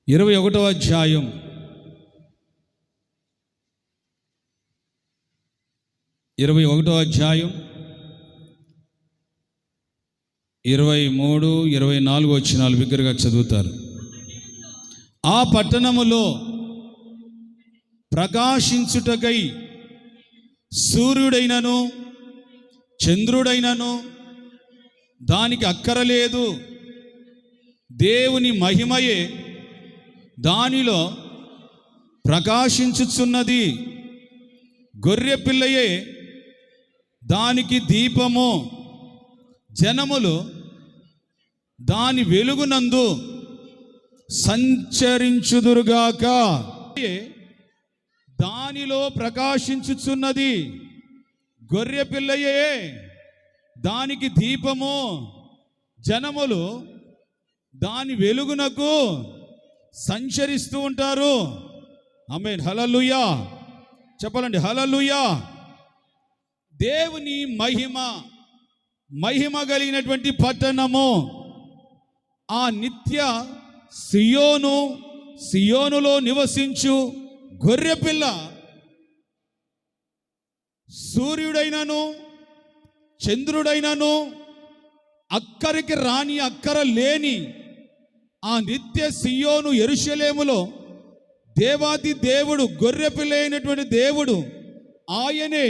21వ అధ్యాయం 23, 24 వచనాలు బిగ్గరగా చదువుతారు. ఆ పట్టణములో ప్రకాశించుటకై సూర్యుడైనను చంద్రుడైనను దానికి అక్కరలేదు, దేవుని మహిమయే దానిలో ప్రకాశించుచున్నది. గొర్రె పిల్లయే దానికి దీపము, జనములు దాని వెలుగునందు సంచరించుదురుగాక. దానిలో ప్రకాశించుచున్నది, గొర్రె పిల్లయే దానికి దీపము, జనములు దాని వెలుగునకు సంచరిస్తూ ఉంటారు. ఆమేన్, హల్లెలూయా. చెప్పాలండి, హల్లెలూయా. దేవుని మహిమ కలిగినటువంటి పట్టణము, ఆ నిత్య సియోనులో నివసించు గొర్రెపిల్ల సూర్యుడైనను చంద్రుడైనను అక్కరికి రాని అక్కర లేని ఆ నిత్య సియోను యెరూషలేములో దేవాది దేవుడు, గొర్రెపిల్ల అయినటువంటి దేవుడు, ఆయనే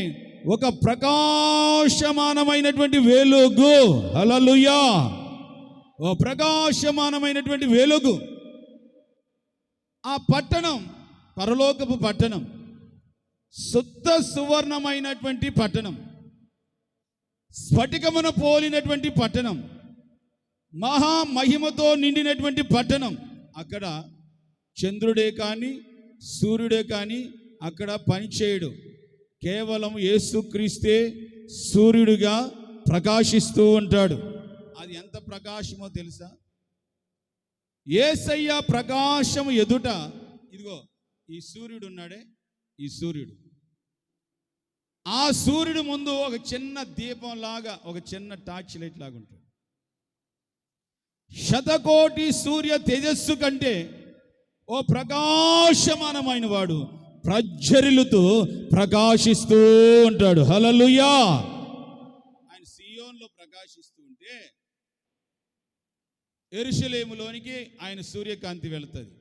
ఒక ప్రకాశమానమైనటువంటి వెలుగు. హల్లెలూయా. ఓ ప్రకాశమానమైనటువంటి వెలుగు. ఆ పట్టణం పరలోకపు పట్టణం, శుద్ధ సువర్ణమైనటువంటి పట్టణం, స్ఫటికమును పోలినటువంటి పట్టణం, మహామహిమతో నిండినటువంటి పట్టణం. అక్కడ చంద్రుడే కానీ సూర్యుడే కానీ అక్కడ పనిచేయడు. కేవలం యేసుక్రీస్తే సూర్యుడిగా ప్రకాశిస్తూ ఉంటాడు. అది ఎంత ప్రకాశమో తెలుసా? యేసయ్య ప్రకాశము ఎదుట, ఇదిగో ఈ సూర్యుడు ఉన్నాడే, ఈ సూర్యుడు, ఆ సూర్యుడు ముందు ఒక చిన్న దీపం లాగా, ఒక చిన్న టార్చ్ లైట్ లాగా ఉంటాడు. శతకోటి సూర్య తేజస్సు కంటే ఓ ప్రకాశమానమైన వాడు ప్రజ్వరిల్లుతూ ప్రకాశిస్తూ ఉంటాడు. హల్లెలూయా. ఆయన సియోన్లో ప్రకాశిస్తూ ఉంటే యెరూషలేములోనికి ఆయన సూర్యకాంతి వెళుతుంది.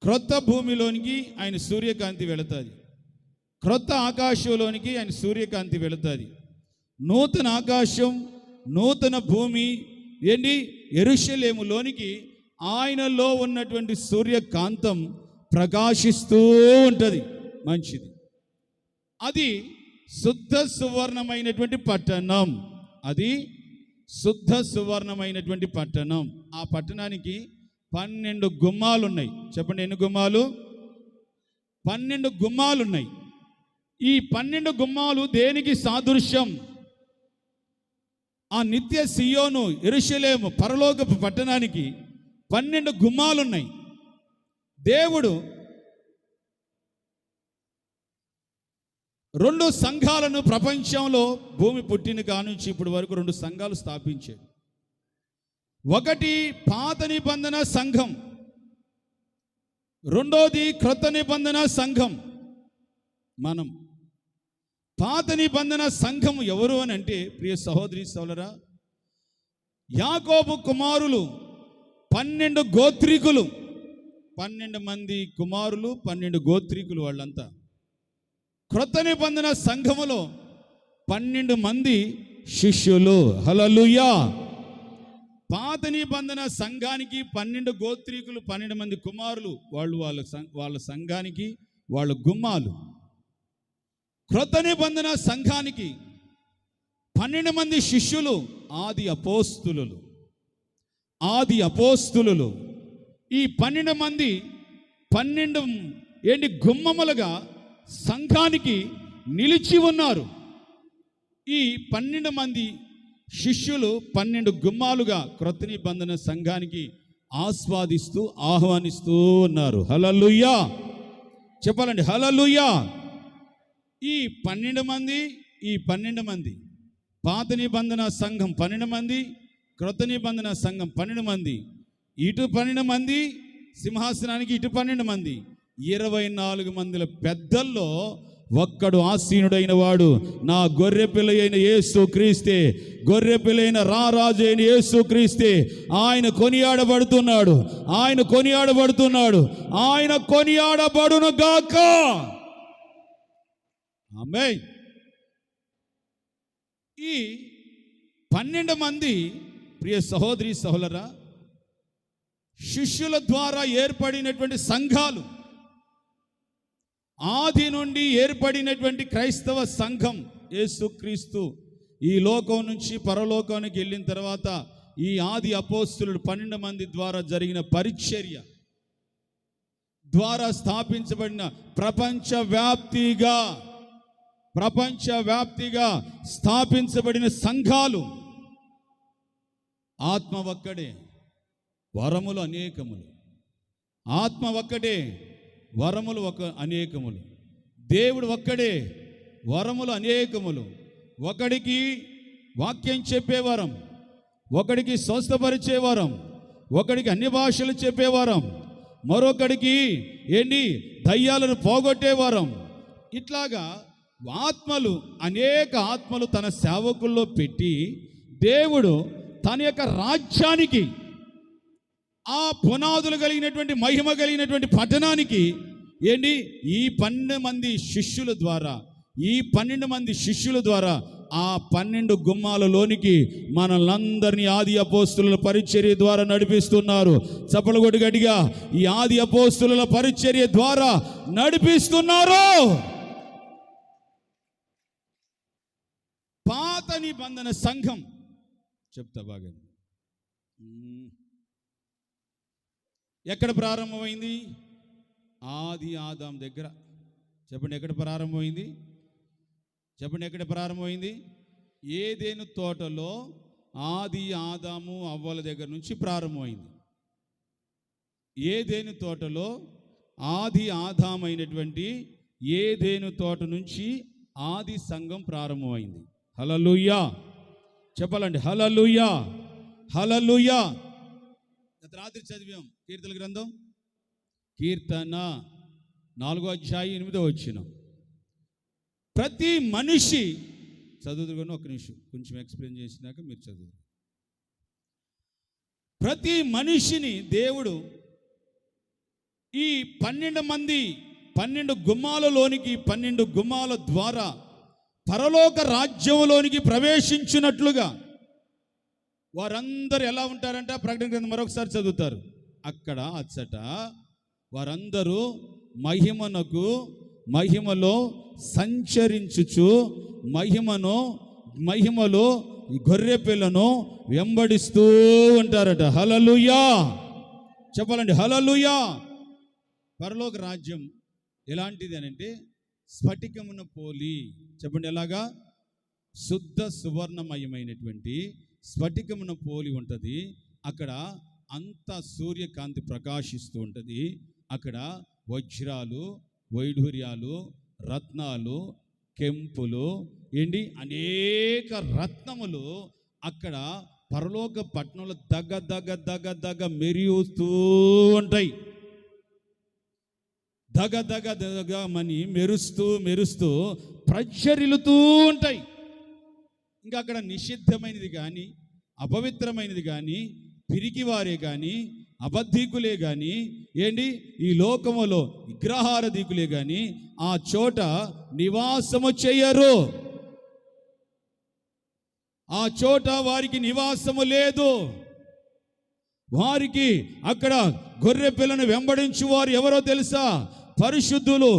క్రొత్త భూమిలోనికి ఆయన సూర్యకాంతి వెళుతుంది. క్రొత్త ఆకాశంలోనికి ఆయన సూర్యకాంతి వెళుతుంది. నూతన ఆకాశం, నూతన భూమి ఏంటి? యెరూషలేములోనికి ఆయనలో ఉన్నటువంటి సూర్యకాంతం ప్రకాశిస్తూ ఉంటుంది. మంచిది. అది శుద్ధ సువర్ణమైనటువంటి పట్టణం. అది శుద్ధ సువర్ణమైనటువంటి పట్టణం. ఆ పట్టణానికి 12 గుమ్మాలు ఉన్నాయి. చెప్పండి, ఎన్ని గుమ్మాలు? 12 గుమ్మాలు ఉన్నాయి. ఈ 12 గుమ్మాలు దేనికి సాదృశ్యం? ఆ నిత్య సియోను యెరూషలేము పరలోకపు పట్టణానికి 12 గుమ్మాలున్నాయి. దేవుడు 2 సంఘాలను ప్రపంచంలో భూమి పుట్టిన కానుంచి ఇప్పటి వరకు 2 సంఘాలు స్థాపించాడు. ఒకటి పాత నిబంధన సంఘం, రెండోది క్రొత్త నిబంధన సంఘం. మనం పాత నిబంధన సంఘం ఎవరు అని అంటే, ప్రియ సహోదరి సోదరా, యాకోబు కుమారులు 12 గోత్రికులు, 12 మంది కుమారులు, 12 గోత్రికులు వాళ్ళంతా. క్రొత్త నిబంధన సంఘములో 12 మంది శిష్యులు. హల్లెలూయా. పాత నిబంధన సంఘానికి 12 గోత్రికులు, 12 మంది కుమారులు, వాళ్ళ సంఘానికి వాళ్ళ గుమ్మాలు. క్రొత్త నిబంధన సంఘానికి 12 మంది శిష్యులు, ఆది అపోస్తులు. ఈ 12 మంది 12 గుమ్మములుగా సంఘానికి నిలిచి ఉన్నారు. ఈ 12 మంది శిష్యులు 12 గుమ్మాలుగా క్రొత్త నిబంధన సంఘానికి ఆహ్వానిస్తూ ఉన్నారు. హల్లెలూయా. చెప్పాలండి, హల్లెలూయా. ఈ 12 మంది పాత నిబంధన సంఘం 12 మంది, క్రొత్త నిబంధన సంఘం 12 మంది. ఇటు 12 మంది, సింహాసనానికి ఇటు 12 మంది, 24 మందిల పెద్దల్లో ఒక్కడు ఆసీనుడైన వాడు నా గొర్రె పిల్ల అయిన యేసు క్రీస్తే, గొర్రె పిల్ల అయిన రారాజు అయిన యేసు క్రీస్తే. ఆయన కొనియాడబడుతున్నాడు, ఆయన కొనియాడబడుతున్నాడు, ఆయన కొనియాడబడును గాక. ఆమేన్. ఈ 12 మంది ప్రియ సహోదరి సహోదరా, శిష్యుల ద్వారా ఏర్పడినటువంటి సంఘాలు, ఆది నుండి ఏర్పడినటువంటి క్రైస్తవ సంఘం. యేసుక్రీస్తు ఈ లోకం నుంచి పరలోకానికి వెళ్ళిన తర్వాత ఈ ఆది అపోస్తులుడు 12 మంది ద్వారా జరిగిన పరిచర్య ద్వారా స్థాపించబడిన ప్రపంచవ్యాప్తిగా స్థాపించబడిన సంఘాలు. ఆత్మ ఒక్కడే, వరములు అనేకములు. ఆత్మ ఒక్కటే, వరములు అనేకములు. దేవుడు ఒక్కడే, వరములు అనేకములు. ఒకడికి వాక్యం చెప్పే వరం, ఒకడికి స్వస్థపరిచే వరం, ఒకడికి అన్ని భాషలు చెప్పే వరం, మరొకడికి దయ్యాలను పోగొట్టే వరం. ఇట్లాగా ఆత్మలు, అనేక ఆత్మలు తన సేవకుల్లో పెట్టి దేవుడు తన యొక్క రాజ్యానికి, ఆ పునాదులు కలిగినటువంటి మహిమ కలిగినటువంటి పట్టణానికి ఈ 12 మంది శిష్యుల ద్వారా ఆ 12 గుమ్మాలలోనికి మనల్ని ఆది అపోస్తుల పరిచర్య ద్వారా నడిపిస్తున్నారు. చప్పలు కొట్టి గట్టిగా, ఈ ఆది అపోస్తుల పరిచర్య ద్వారా నడిపిస్తున్నారు. పాత నిబంధన సంఘం చెప్తా బాగా, ఎక్కడ ప్రారంభమైంది? ఆది ఆదాం దగ్గర. చెప్పండి, ఎక్కడ ప్రారంభమైంది? చెప్పండి, ఎక్కడ ప్రారంభమైంది? ఏదెను తోటలో ఆది ఆదాము అవ్వల దగ్గర నుంచి ప్రారంభమైంది. ఏదెను తోటలో ఆది ఆదామైనటువంటి ఏదెను తోట నుంచి ఆది సంఘం ప్రారంభమైంది. హల్లెలూయా చెప్పాలండి. హల్లెలూయా, హల్లెలూయా. రాత్రి చదివాం కీర్తన గ్రంథం, కీర్తన 4వ అధ్యాయం 8వ వచనం. ప్రతి మనిషి చదువుతున్న ఒక నిమిషం, కొంచెం ఎక్స్ప్లెయిన్ చేసినాక మీరు చదువు. ప్రతి మనిషిని దేవుడు ఈ 12 గుమ్మాలలోనికి, 12 గుమ్మాల ద్వారా పరలోక రాజ్యంలోనికి ప్రవేశించినట్లుగా వారందరూ ఎలా ఉంటారంట? ప్రకటన గ్రంథం మరొకసారి చదువుతారు. అక్కడ అచ్చట వారందరూ మహిమలో సంచరించుచు మహిమలో గొర్రె పిల్లను వెంబడిస్తూ ఉంటారట. హల్లెలూయా చెప్పాలండి. హల్లెలూయా. పరలోక రాజ్యం ఎలాంటిది అని అంటే స్ఫటికమున పోలి. చెప్పండి, ఎలాగా? శుద్ధ సువర్ణమయమైనటువంటి స్ఫటికమున పోలి ఉంటుంది. అక్కడ అంతా సూర్యకాంతి ప్రకాశిస్తూ ఉంటుంది. అక్కడ వజ్రాలు, వైఢూర్యాలు, రత్నాలు, కెంపులు, అనేక రత్నములు అక్కడ పరలోక పట్టణంలో దగ్గ మెరుగుతూ ఉంటాయి. దగ్గ మని మెరుస్తూ ప్రజ్వరిల్లుతూ ఉంటాయి. ఇంకా అక్కడ నిషిద్ధమైనది కానీ, అపవిత్రమైనది కానీ, పిరికివారే కానీ, అబద్ధికులే కానీ, ఈ లోకములో విగ్రహారాధికులే కానీ ఆ చోట నివాసము చేయరు. ఆ చోట వారికి నివాసము లేదు. వారికి అక్కడ గొర్రె పిల్లను వెంబడించు వారు ఎవరో తెలుసా? పరిశుద్ధులు,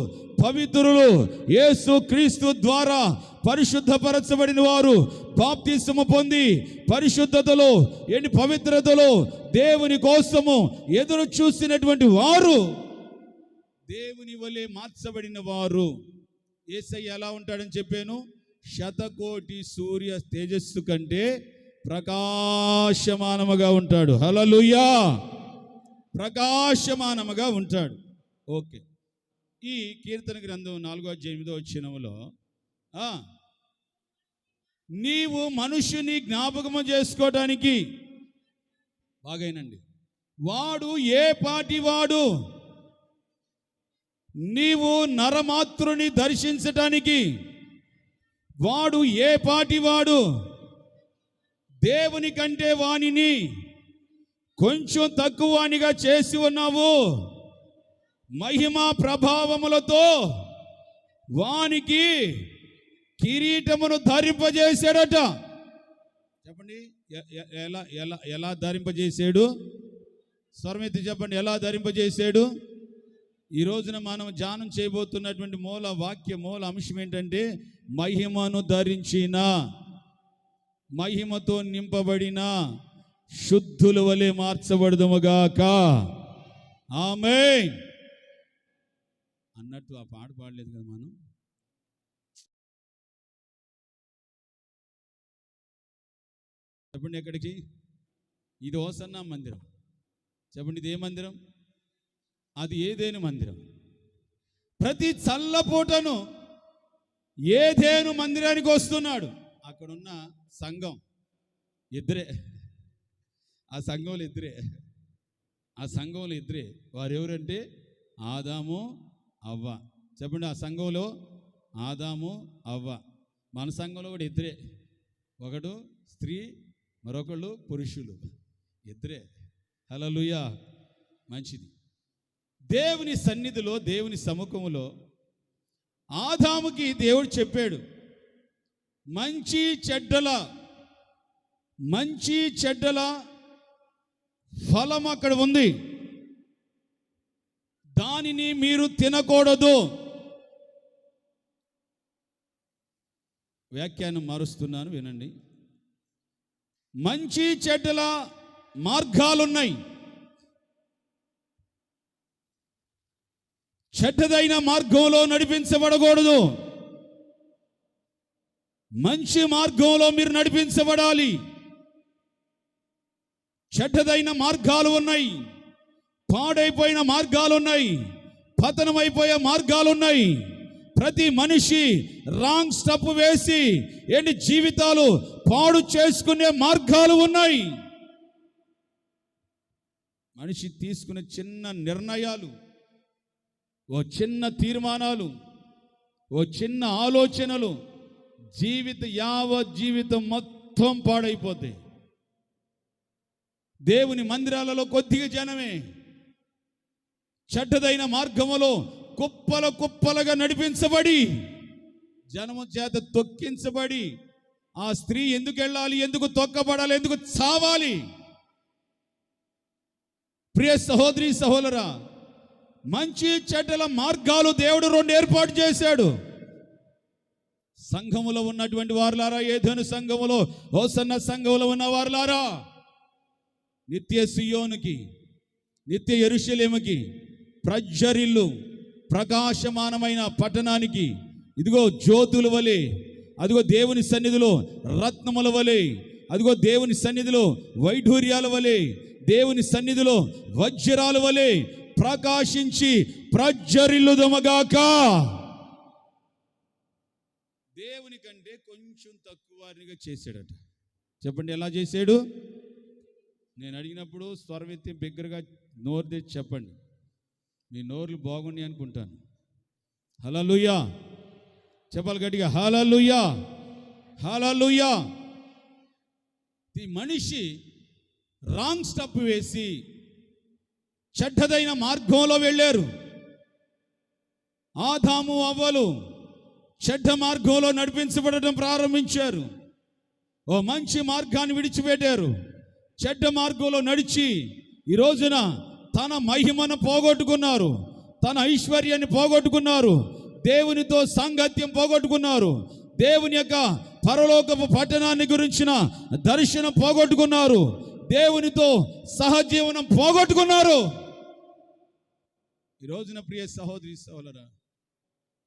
పవిత్రులు, యేసు క్రీస్తు ద్వారా పరిశుద్ధపరచబడిన వారు, బాప్తిస్మము పొంది పరిశుద్ధతలో పవిత్రతలో దేవుని కోసము ఎదురు చూసినటువంటి వారు, దేవుని వలె మార్చబడిన వారు. యేసయ్య ఎలా ఉంటాడని చెప్పాను? శతకోటి సూర్య తేజస్సు కంటే ప్రకాశమానముగా ఉంటాడు. హల్లెలూయా. ప్రకాశమానముగా ఉంటాడు. ఓకే. ఈ కీర్తన గ్రంథం 4వ అధ్యాయం 8వ వచనములో నీవు మనుషుని జ్ఞాపకము చేసుకోవడానికి బాగైనండి. వాడు ఏ పాటి వాడు? నీవు నరమాతృని దర్శించటానికి వాడు ఏ పాటి వాడు? దేవుని కంటే వానిని కొంచెం తక్కువ వానిగా చేసి ఉన్నావు. మహిమా ప్రభావములతో వానికి కిరీటమును ధరింపజేశాడట. చెప్పండి, ఎలా ఎలా ఎలా ధరింపజేశాడు? స్వరమెత్తి చెప్పండి, ఎలా ధరింపజేశాడు? ఈ రోజున మనం ధ్యానం చేయబోతున్నటువంటి మూల వాక్య మూల అంశం ఏంటంటే, మహిమను ధరించిన, మహిమతో నింపబడిన శుద్ధుల వలె మార్చబడదుముగాక. ఆమేన్ అన్నట్టు ఆ పాట పాడలేదు కదా మనం. చెప్పండి, ఎక్కడికి? ఇది హోసన్నా మందిరం. చెప్పండి, ఇది ఏ మందిరం? అది ఏదేను మందిరం. ప్రతి చల్లపూటను ఏదేను మందిరానికి వస్తున్నాడు. అక్కడున్న సంఘం ఇద్దరే, ఆ సంఘంలో ఇద్దరే, ఆ సంఘంలో ఇద్దరే. వారు ఎవరంటే ఆదాము అవ్వ. చెప్పండి, ఆ సంఘంలో ఆదాము అవ్వ. మన సంఘంలో కూడా ఇద్దరే, ఒకడు స్త్రీ, మరొకళ్ళు పురుషులు, ఇద్దరే. హల్లెలూయా, మంచిది. దేవుని సన్నిధిలో, దేవుని సముఖములో ఆదాముకి దేవుడు చెప్పాడు, మంచి చెడ్డల ఫలం అక్కడ ఉంది, దానిని మీరు తినకూడదు. వ్యాఖ్యానం మారుస్తున్నాను, వినండి. మంచి చెడ్డల మార్గాలున్నాయి. చెడ్డదైన మార్గంలో నడిపించబడకూడదు. మంచి మార్గంలో మీరు నడిపించబడాలి. చెడ్డదైన మార్గాలు ఉన్నాయి, పాడైపోయిన మార్గాలు ఉన్నాయి, పతనమైపోయే మార్గాలు ఉన్నాయి. ప్రతి మనిషి రాంగ్ స్టెప్ వేసి జీవితాలు పాడు చేసుకునే మార్గాలు ఉన్నాయి. మనిషి తీసుకునే చిన్న నిర్ణయాలు, ఓ చిన్న తీర్మానాలు, ఓ చిన్న ఆలోచనలు యావత్ జీవితం మొత్తం పాడైపోతాయి. దేవుని మందిరాలలో కొద్దిగా జనమే చెడ్డదైన మార్గములో కుప్పలుగా నడిపించబడి, జనము చేత తొక్కించబడి, ఆ స్త్రీ ఎందుకు వెళ్ళాలి, ఎందుకు తొక్కబడాలి, ఎందుకు చావాలి? ప్రియ సహోదరి సహోదరా, మంచి చెడ్డల మార్గాలు దేవుడు రెండు ఏర్పాటు చేశాడు. సంఘములో ఉన్నటువంటి వారులారా, ఏదైనా సంఘములో, హోసన్న సంఘములో ఉన్న వారులారా, నిత్య సియోనుకి, నిత్య యెరూషలేముకి, ప్రజ్వరిల్లు ప్రకాశమానమైన పట్టణానికి, ఇదిగో జ్యోతుల వలె, అదిగో దేవుని సన్నిధిలో రత్నముల వలె, అదిగో దేవుని సన్నిధిలో వైఢూర్యాల వలె, దేవుని సన్నిధిలో వజ్రాల వలె ప్రకాశించి ప్రజ్వరిల్లుదమగాక. దేవుని కంటే కొంచెం తక్కువ వారినిగా చేశాడట. చెప్పండి, ఎలా చేశాడు? నేను అడిగినప్పుడు స్వరమెత్తి బిగ్గరగా నోరు తెచ్చి చెప్పండి. మీ నోర్లు బాగున్నాయి అనుకుంటాను. హల్లెలూయా చెప్పాలి గట్టిగా, హల్లెలూయా హల్లెలూయా. ఈ మనిషి రాంగ్ స్టెప్ వేసి చెడ్డదైన మార్గంలో వెళ్ళారు. ఆదాము అవ్వలు చెడ్డ మార్గంలో నడిపించబడటం ప్రారంభించారు. ఓ మంచి మార్గాన్ని విడిచిపెట్టారు. చెడ్డ మార్గంలో నడిచి ఈ రోజున తన మహిమను పోగొట్టుకున్నారు, తన ఐశ్వర్యాన్ని పోగొట్టుకున్నారు, దేవునితో సాంగత్యం పోగొట్టుకున్నారు, దేవుని యొక్క పరలోకపు పట్టణాన్ని గురించిన దర్శనం పోగొట్టుకున్నారు, దేవునితో సహజీవనం పోగొట్టుకున్నారు. ఈ రోజున ప్రియ సహోదరి సహోదరా,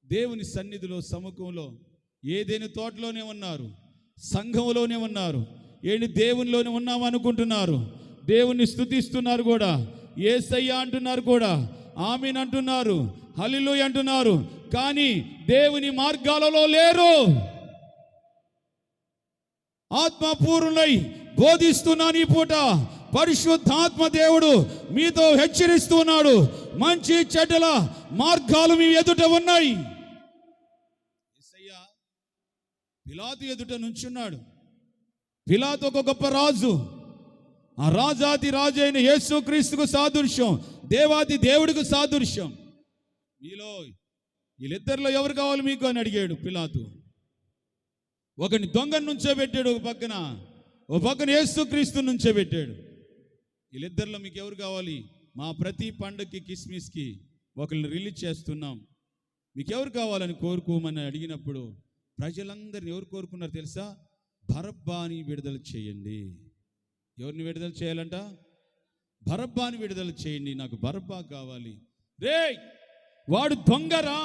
దేవుని సన్నిధిలో సముఖంలో ఏదైనా తోటలోనే ఉన్నారు, సంఘంలోనే ఉన్నారు, దేవునిలోనే ఉన్నామనుకుంటున్నారు, దేవుని స్తుతిస్తున్నారు కూడా, యేసయ్య అంటున్నారు కూడా, ఆమీన్ అంటున్నారు, హల్లెలూయా అంటున్నారు, కానీ దేవుని మార్గాలలో లేరు. ఆత్మపూర్ణులై బోధిస్తున్నాను ఈ పూట, పరిశుద్ధాత్మ దేవుడు మీతో హెచ్చరిస్తూ ఉన్నాడు. మంచి చెడ్డల మార్గాలు మీ ఎదుట ఉన్నాయి. యేసయ్య పిలాతు ఎదుట నుంచున్నాడు. పిలాతు ఒక గొప్ప రాజు. ఆ రాజాది రాజు అయిన యేసుక్రీస్తుకు సాదృశ్యం, దేవాది దేవుడికి సాదృశ్యం. మీలో వీళ్ళిద్దరిలో ఎవరు కావాలి మీకు అని అడిగాడు పిలాతు. ఒకని దొంగను నుంచోబెట్టాడు, ఒక పక్కన యేసుక్రీస్తు నుంచోబెట్టాడు. వీళ్ళిద్దరిలో మీకు ఎవరు కావాలి? మా ప్రతి పండుగకి కిస్మిస్కి ఒకరిని రిలీజ్ చేస్తున్నాం, మీకు ఎవరు కావాలని కోరుకోమని అడిగినప్పుడు ప్రజలందరిని ఎవరు కోరుకున్నారు తెలుసా? బరబ్బాని విడుదల చేయండి. ఎవరిని విడుదల చేయాలంట? బరబ్బాని విడుదల చేయండి, నాకు బరబ్బా కావాలి. రే, వాడు దొంగరా,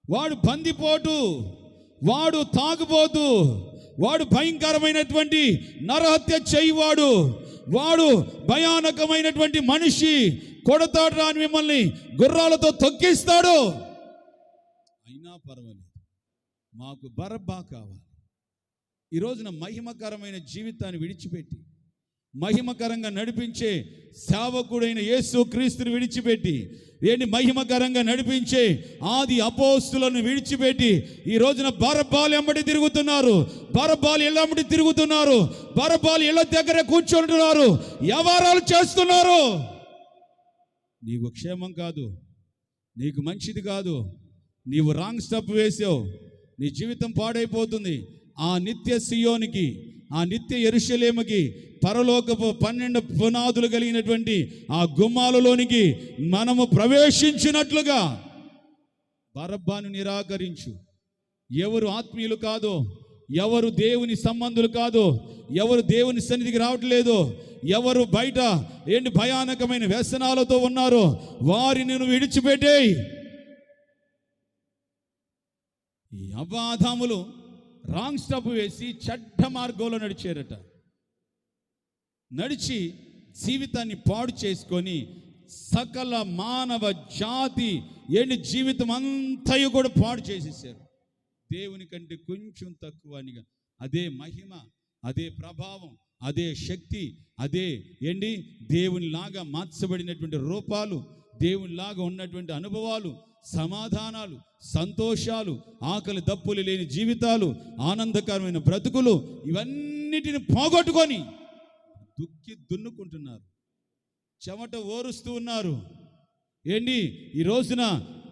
వాడు బందిపోటు, వాడు తాగుబోతు, వాడు భయంకరమైనటువంటి నరహత్య చేయువాడు, వాడు భయానకమైనటువంటి మనిషి, కొడతాడు రాని మిమ్మల్ని గుర్రాలతో తొక్కిస్తాడు. అయినా పర్వాలేదు, మాకు బరబ్బా కావాలి. ఈ రోజున మహిమకరమైన జీవితాన్ని విడిచిపెట్టి, మహిమకరంగా నడిపించే సేవకుడైన యేసుక్రీస్తుని విడిచిపెట్టి, మహిమకరంగా నడిపించే ఆది అపోస్తులను విడిచిపెట్టి ఈ రోజున బరబ్బాలు ఎమ్మడి తిరుగుతున్నారు. బరబ్బాలు ఇళ్ళమ్మడి తిరుగుతున్నారు. బరబ్బాలు ఇళ్ళ దగ్గర కూర్చుంటున్నారు, వ్యవహారాలు చేస్తున్నారు. నీకు క్షేమం కాదు, నీకు మంచిది కాదు. నీవు రాంగ్ స్టెప్ వేసావు, నీ జీవితం పాడైపోతుంది. ఆ నిత్య సియోనికి, ఆ నిత్య యెరూషలేముకి, పరలోకపు 12 పునాదులు కలిగినటువంటి ఆ గుమ్మాలలోనికి మనము ప్రవేశించినట్లుగా బరబ్బాను నిరాకరించు. ఎవరు ఆత్మీయులు కాదో, ఎవరు దేవుని సంబంధులు కాదో, ఎవరు దేవుని సన్నిధికి రావట్లేదో, ఎవరు బయట భయానకమైన వ్యసనాలతో ఉన్నారో వారిని నువ్వు విడిచిపెట్టేయి. ఈ అబాధాములు రాంగ్ స్టెప్ వేసి చెడ్డ మార్గంలో నడిచారట. నడిచి జీవితాన్ని పాడు చేసుకొని సకల మానవ జాతి జీవితం అంతయు కూడా పాడు చేసేసారు. దేవుని కంటే కొంచెం తక్కువనిగా. అదే మహిమ, అదే ప్రభావం, అదే శక్తి, అదే దేవునిలాగా మార్చబడినటువంటి రూపాలు, దేవునిలాగా ఉన్నటువంటి అనుభవాలు, సమాధానాలు, సంతోషాలు, ఆకలి దప్పులు లేని జీవితాలు, ఆనందకరమైన బ్రతుకులు, ఇవన్నిటిని పోగొట్టుకొని దున్నుకుంటున్నారు, చెమట ఓరుస్తూ ఉన్నారు. ఈ రోజున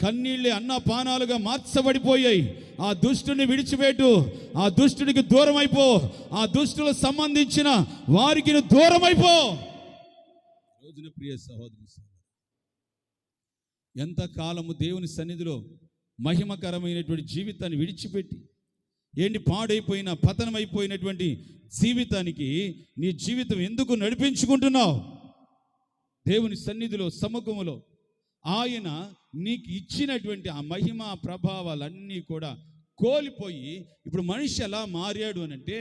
కన్నీళ్ళే అన్నపానాలుగా మార్చబడిపోయాయి. ఆ దుష్టుని విడిచిపెట్టు, ఆ దుష్టునికి దూరం అయిపో, ఆ దుష్టులకు సంబంధించిన వారికి దూరం అయిపో. రోజున ప్రియ సహోదరి, ఎంతకాలము దేవుని సన్నిధిలో మహిమకరమైనటువంటి జీవితాన్ని విడిచిపెట్టి పాడైపోయిన పతనమైపోయినటువంటి జీవితానికి నీ జీవితం ఎందుకు నడిపించుకుంటున్నావు? దేవుని సన్నిధిలో, సముఖములో ఆయన నీకు ఇచ్చినటువంటి ఆ మహిమ ప్రభావాలన్నీ కూడా కోల్పోయి ఇప్పుడు మనిషి ఎలా మారాడు అనంటే,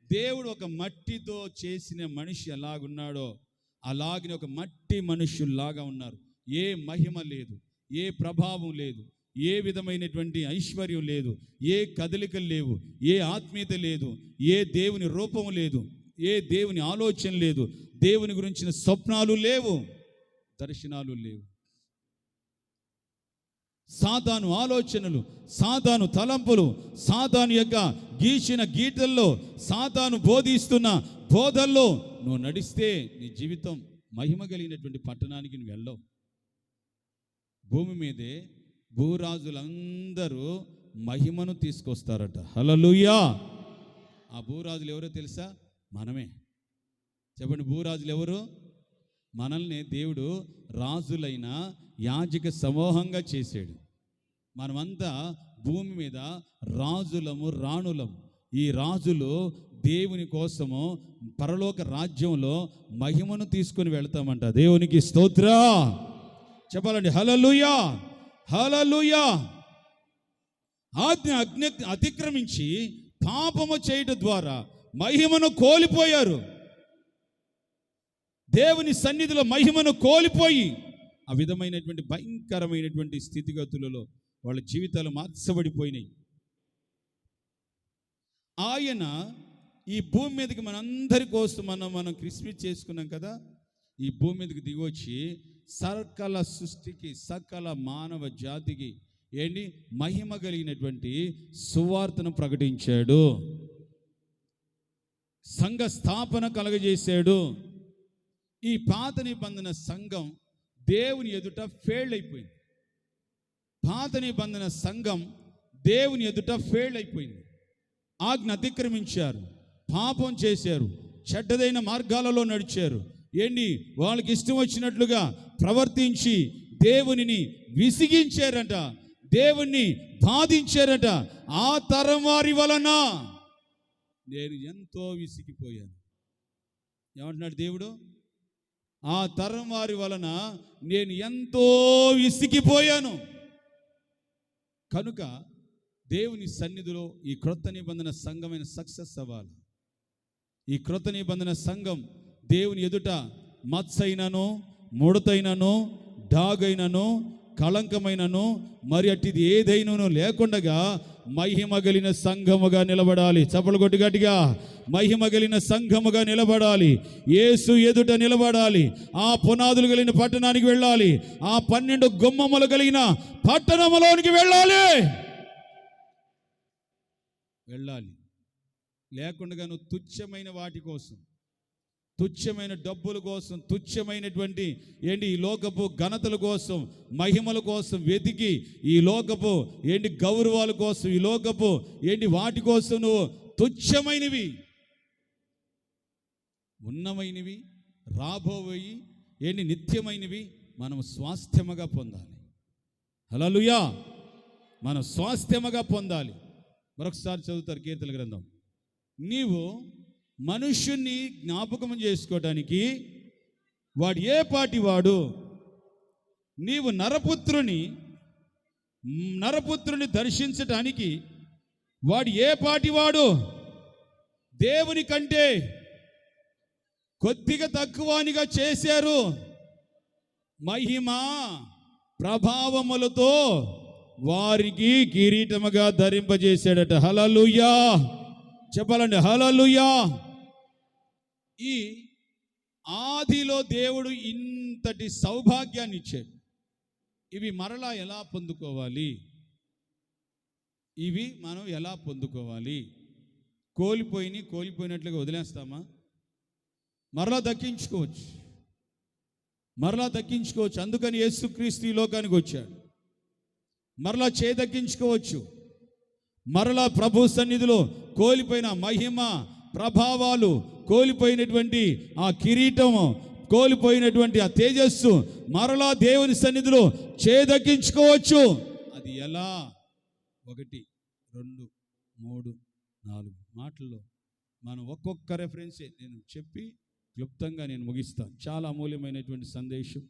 దేవుడు ఒక మట్టితో చేసిన మనిషి ఎలాగున్నాడో అలాగనే ఒక మట్టి మనుష్యుల్లాగా ఉన్నారు. ఏ మహిమ లేదు, ఏ ప్రభావం లేదు, ఏ విధమైనటువంటి ఐశ్వర్యం లేదు, ఏ కదలికలు లేవు, ఏ ఆత్మీయత లేదు, ఏ దేవుని రూపము లేదు, ఏ దేవుని ఆలోచన లేదు, దేవుని గురించిన స్వప్నాలు లేవు, దర్శనాలు లేవు. సాతాను ఆలోచనలు, సాతాను తలంపులు, సాతాను యొక్క గీచిన గీతల్లో, సాతాను బోధిస్తున్న బోధల్లో నువ్వు నడిస్తే నీ జీవితం మహిమ కలిగినటువంటి పట్టణానికి నువ్వు వెళ్ళవు. భూమి మీదే భూరాజులందరూ మహిమను తీసుకొస్తారట. హల్లెలూయా. ఆ భూరాజులు ఎవరో తెలుసా? మనమే. చెప్పండి, భూరాజులు ఎవరు? మనల్ని దేవుడు రాజులైన యాజక సమూహంగా చేశాడు. మనమంతా భూమి మీద రాజులము, రాణులము. ఈ రాజులు దేవుని కోసము పరలోక రాజ్యంలో మహిమను తీసుకొని వెళ్తామంట. దేవునికి స్తోత్రం చెప్పాలండి. హల్లెలూయా, హల్లెలూయా. ఆజ్ఞ అతిక్రమించి పాపము చేయడం ద్వారా మహిమను కోల్పోయారు. దేవుని సన్నిధిలో మహిమను కోల్పోయి ఆ విధమైనటువంటి భయంకరమైనటువంటి స్థితిగతులలో వాళ్ళ జీవితాలు మార్చబడిపోయినాయి. ఆయన ఈ భూమి మీదకి మనందరి కోసం మనం క్రిస్మస్ చేసుకున్నాం కదా. ఈ భూమి మీదకి దిగొచ్చి సకల సృష్టికి, సకల మానవ జాతికి ఏంటి మహిమ కలిగినటువంటి సువార్తను ప్రకటించాడు. సంఘ స్థాపన కలగజేశాడు. ఈ పాత నిబంధన సంఘం దేవుని ఎదుట ఫెయిల్ అయిపోయింది. పాత నిబంధన సంఘం దేవుని ఎదుట ఫెయిల్ అయిపోయింది. ఆజ్ఞ అతిక్రమించారు, పాపం చేశారు, చెడ్డదైన మార్గాలలో నడిచారు. ఏంటి వాళ్ళకి ఇష్టం వచ్చినట్లుగా ప్రవర్తించి దేవునిని విసిగించారట, దేవుణ్ణి బాధించారట. ఆ తరం వారి వలన నేను ఎంతో విసిగిపోయాను. ఏమంటున్నాడు దేవుడు? ఆ తరం వారి వలన నేను ఎంతో విసిగిపోయాను. కనుక దేవుని సన్నిధిలో ఈ క్రొత్త నిబంధన సంఘమైన సక్సెస్ అవ్వాలి. ఈ క్రొత్త నిబంధన సంఘం దేవుని ఎదుట మత్సైనను, ముడతైనను, డాగైనను, కళంకమైనను మరి అట్టిది ఏదైనాను లేకుండగా మహిమ కలిగిన సంఘముగా నిలబడాలి. చప్పలు కొట్టి గట్టిగా, మహిమ కలిగిన సంఘముగా నిలబడాలి. యేసు ఎదుట నిలబడాలి. ఆ పునాదులు కలిగిన పట్టణానికి వెళ్ళాలి. ఆ 12 గుమ్మములు కలిగిన పట్టణములోనికి వెళ్ళాలి. లేకుండా నువ్వు తుచ్చమైన వాటి కోసం, తుచ్చమైన డబ్బుల కోసం, తుచ్చమైనటువంటి ఈ లోకపు ఘనతల కోసం, మహిమల కోసం వెతికి, ఈ లోకపు గౌరవాల కోసం, ఈ లోకపు వాటి కోసం నువ్వు తుచ్చమైనవి, ఉన్నమైనవి, రాబోయి నిత్యమైనవి మనం స్వాస్థ్యముగా పొందాలి. హల్లెలూయా, మనం స్వాస్థ్యముగా పొందాలి. మరొకసారి చదువుతారు కీర్తన గ్రంథం. నీవు మనుష్యుణ్ణి జ్ఞాపకం చేసుకోవటానికి వాడు ఏ పాటి వాడు, నీవు నరపుత్రుని దర్శించటానికి వాడు ఏ పాటి వాడు, దేవుని కంటే కొద్దిగా తక్కువనిగా చేశారు. మహిమ ప్రభావములతో వారికి కిరీటముగా ధరింపజేశాడట. హల్లెలూయా, చెప్పాలండి హల్లెలూయా. ఈ ఆదిలో దేవుడు ఇంతటి సౌభాగ్యాన్ని ఇచ్చాడు. ఇవి మరలా ఎలా పొందుకోవాలి? ఇవి మనం ఎలా పొందుకోవాలి? కోల్పోయినట్లుగా వదిలేస్తామా? మరలా దక్కించుకోవచ్చు. అందుకని యేసుక్రీస్తు ఈ లోకానికి వచ్చాడు. మరలా దక్కించుకోవచ్చు. మరలా ప్రభు సన్నిధిలో కోల్పోయిన మహిమ ప్రభావాలు, కోల్పోయినటువంటి ఆ కిరీటము, కోల్పోయినటువంటి ఆ తేజస్సు మరలా దేవుని సన్నిధిలో దక్కించుకోవచ్చు. అది ఎలా? 1, 2, 3, 4 మాటల్లో మనం ఒక్కొక్క రెఫరెన్స్ నేను చెప్పి క్లుప్తంగా నేను ముగిస్తాను. చాలా అమూల్యమైనటువంటి సందేశం.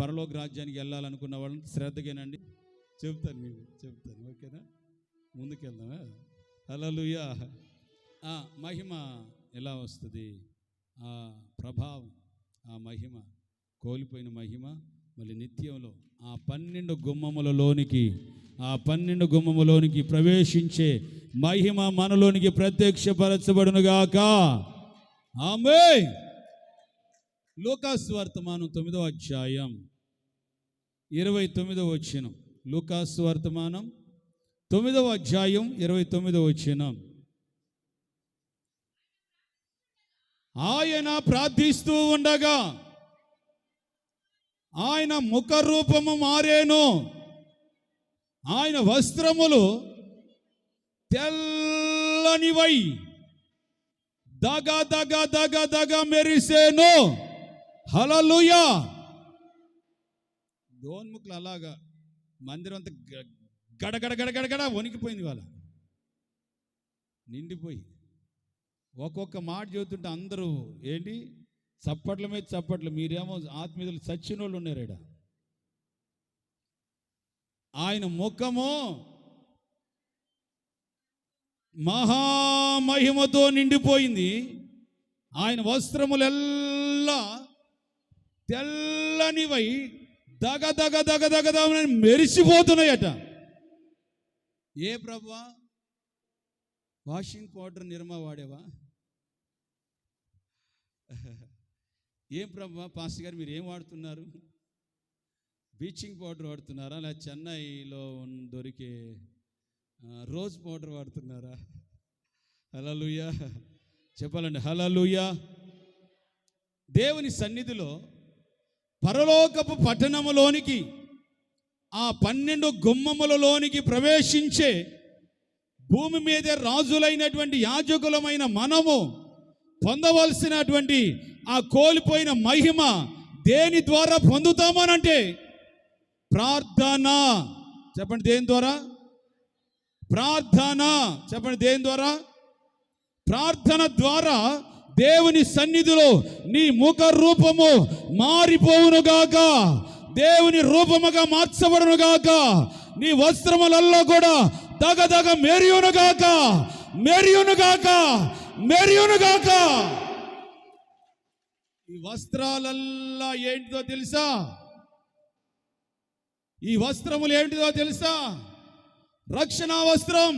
పరలోక రాజ్యానికి వెళ్ళాలనుకున్న వాళ్ళని శ్రద్ధగానండి చెప్తాను. ఓకేనా? ముందుకెళ్దామా? హల్లెలూయా. మహిమ ఎలా వస్తుంది? ఆ ప్రభావం, ఆ మహిమ, కోల్పోయిన మహిమ మళ్ళీ నిత్యంలో ఆ 12 గుమ్మములోనికి ప్రవేశించే మహిమ మనలోనికి ప్రత్యక్షపరచబడునుగాక. ఆమేన్. లూకాసు వర్తమానం 9వ అధ్యాయం 29వ వచనం. లూకాసు వర్తమానం 9వ అధ్యాయం 29వ వచనం. ఆయన ప్రార్థిస్తూ ఉండగా ఆయన ముఖ రూపము మారేను, ఆయన వస్త్రములు తెల్లనివై దగ మెరిసేను. హల్లెలూయా. దోన్ముఖులు అలాగా మందిరం అంతా గడగడ వణికిపోయింది. వాళ్ళ నిండిపోయి ఒక్కొక్క మాట చెబుతుంటే అందరూ చప్పట్ల మీద చప్పట్లు. మీరేమో ఆత్మీయులు చచ్చిన వాళ్ళు ఉన్నారు ఈడ. ఆయన ముఖము మహామహిమతో నిండిపోయింది. ఆయన వస్త్రములెల్లా తెల్లనివై దగ మెరిసిపోతున్నాయట. ఏ ప్రభువా? వాషింగ్ పౌడర్ నిర్మా వాడేవా? ఏం ప్రభా పాస్టర్ గారు మీరు ఏం వాడుతున్నారు? బ్లీచింగ్ పౌడర్ వాడుతున్నారా, లేదా చెన్నైలో దొరికే రోజ్ పౌడర్ వాడుతున్నారా? హల్లెలూయా చెప్పాలండి, హల్లెలూయా. దేవుని సన్నిధిలో పరలోకపు పట్టణములోనికి, ఆ 12 గుమ్మములలోనికి ప్రవేశించే భూమి మీద రాజులైనటువంటి యాజకులమైన మనము పొందవలసినటువంటి ఆ కోల్పోయిన మహిమ దేని ద్వారా పొందుతామనంటే ప్రార్థన. చెప్పండి, దేని ద్వారా? ప్రార్థన. చెప్పండి, దేని ద్వారా? ప్రార్థన ద్వారా దేవుని సన్నిధిలో నీ ముఖ రూపము మారిపోవునుగాక, దేవుని రూపముగా మార్చబడునుగాక, నీ వస్త్రములలో కూడా దగదగ మెరియునుగాక, మెరియునుగాక, మెరియునుగాక. ఈ వస్త్రాలల్లా ఏంటిదో తెలుసా? ఈ వస్త్రములు ఏంటిదో తెలుసా? రక్షణ వస్త్రం,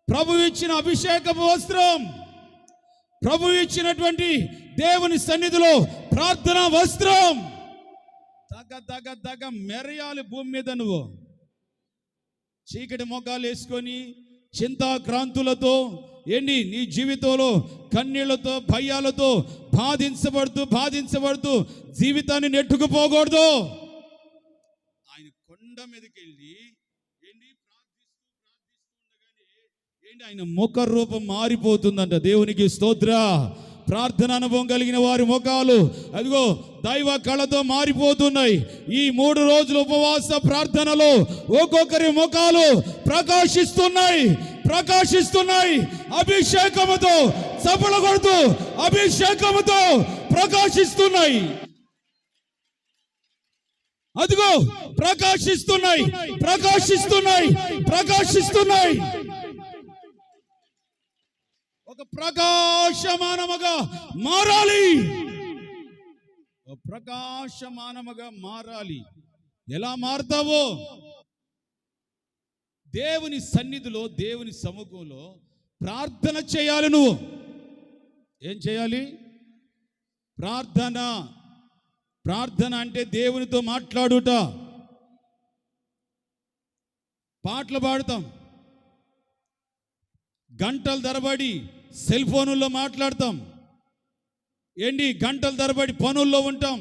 ప్రభు ఇచ్చిన అభిషేకపు వస్త్రం, ప్రభు ఇచ్చినటువంటి దేవుని సన్నిధిలో ప్రార్థన వస్త్రం. దగ దగ దగ మెరయాలి భూమి మీద. నువ్వు చీకటి మొగ్గాలు వేసుకొని చింతాక్రాంతులతో ఏంటి నీ జీవితంలో కన్నీళ్లతో భయాలతో బాధించబడుతూ జీవితాన్ని నెట్టుకుపోకూడదు. ఆయన కొండ మీదకి వెళ్ళి ఏంటి ప్రార్థిస్తూ ఆయన ముఖ రూపం మారిపోతుందంట. దేవునికి స్తోత్ర. ప్రార్థన అనుభవం కలిగిన వారి ముఖాలు అదిగో దైవ కళతో మారిపోతున్నాయి. ఈ 3 రోజుల ఉపవాస ప్రార్థనలో ఒక్కొక్కరి ముఖాలు ప్రకాశిస్తున్నాయి. అభిషేకముతో చప్పట్లు కొడుతూ అభిషేకముతో ప్రకాశిస్తున్నాయి. అదిగో ప్రకాశిస్తున్నాయి. ఒక ప్రకాశమానముగా మారాలి. ప్రకాశమానముగా మారాలి. ఎలా మారుతావో? దేవుని సన్నిధిలో, దేవుని సముఖంలో ప్రార్థన చేయాలి. నువ్వు ఏం చేయాలి? ప్రార్థన అంటే దేవునితో మాట్లాడుట. పాటలు పాడుతాం, గంటల తరబడి సెల్ ఫోనుల్లో మాట్లాడతాం, గంటల తరబడి పనుల్లో ఉంటాం,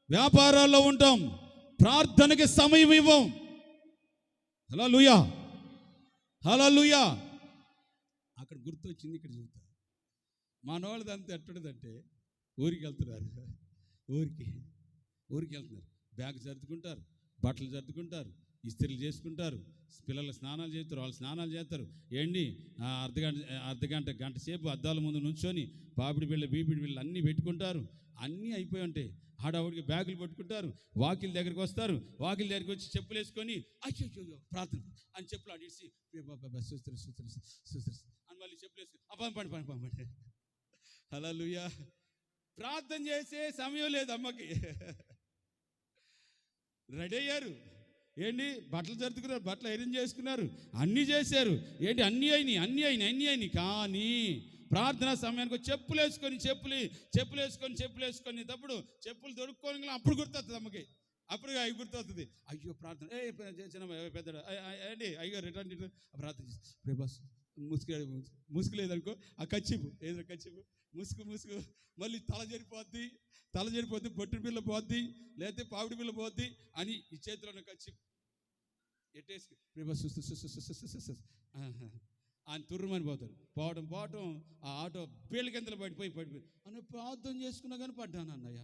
వ్యాపారాల్లో ఉంటాం, ప్రార్థనకి సమయం ఇవ్వం. హల్లెలూయా. అక్కడ గుర్తొచ్చింది, ఇక్కడ చూస్తా. మనవాళ్ళదంతా ఎట్టడదంటే ఊరికి వెళ్తున్నారు, ఊరికి వెళ్తున్నారు, బ్యాగ్ సర్దుకుంటారు, బట్టలు సర్దుకుంటారు, ఇస్త్రీలు చేసుకుంటారు, పిల్లలు స్నానాలు చేస్తారు, వాళ్ళు స్నానాలు చేస్తారు. గంట సేపు అద్దాల ముందు నుంచొని పాపిడి బిళ్ళ బీపిడి బిళ్ళ అన్నీ పెట్టుకుంటారు. అన్నీ అయిపోయి ఉంటాయి. హడావుడికి బ్యాగులు పట్టుకుంటారు, వాకిల దగ్గరికి వస్తారు, వాకిల దగ్గరికి వచ్చి చెప్పులు వేసుకొని అయ్యో ప్రార్థన అని చెప్పులు అడిసి అని మళ్ళీ చెప్పులు వేసుకొని పండి. హల్లెలూయా. ప్రార్థన చేసే సమయం లేదు అమ్మకి. రెడీ అయ్యారు, బట్టలు సర్దుకున్నారు, బట్టలు ఐరన్ చేసుకున్నారు, అన్నీ చేశారు, అన్నీ అయినాయి. కానీ ప్రార్థన సమయానికి చెప్పులు వేసుకొని తప్పుడు చెప్పులు దొరుకుకోని అప్పుడు గుర్తొస్తుంది అమ్మకి. అప్పుడు అవి గుర్తొస్తుంది. అయ్యో ప్రార్థన పెద్దడు అయ్యో రిటర్న్ ప్రార్థన చేసి బస్ ముసుగు లేదనుకో, ఆ కచ్చిపు ముసుగు మళ్ళీ తల జరిపోద్ది, బొట్టు పిల్ల పోద్ది, లేకపోతే పావిడి పిల్ల పోద్ది అని ఈ చేతిలో కచ్చిపు ఎట్టేసి ఆయన తుర్రమని పోతాడు. పోవటం ఆ ఆటో పీళ్ళ కిందలు పడిపోయి అని ప్రార్థన చేసుకున్నా కానీ పడ్డాను అన్నయ్య.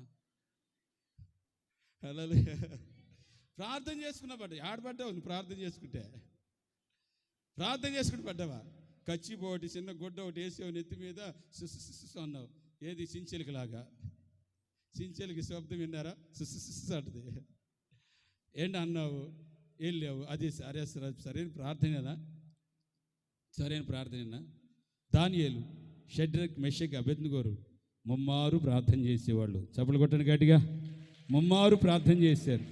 హల్లెలూయా. ప్రార్థన చేసుకున్నా ఆడపడ్డావు. నువ్వు ప్రార్థన చేసుకుంటే పడ్డావా? కచ్చి పోటి చిన్న గుడ్డ ఒకటి వేసావు నెత్తి మీద, అన్నావు. ఏది సించెలికలాగా? సించెలికి శబ్దం విన్నారా? అంటది. అన్నావు, వెళ్ళావు. అది సరైన ప్రార్థనేనా? దానియేలు, షడ్రక్, మెషక్, అబేద్నెగోరు ముమ్మారు ప్రార్థన చేసేవాళ్ళు. చప్పట్లు కొట్టండి గట్టిగా. ముమ్మారు ప్రార్థన చేశారు.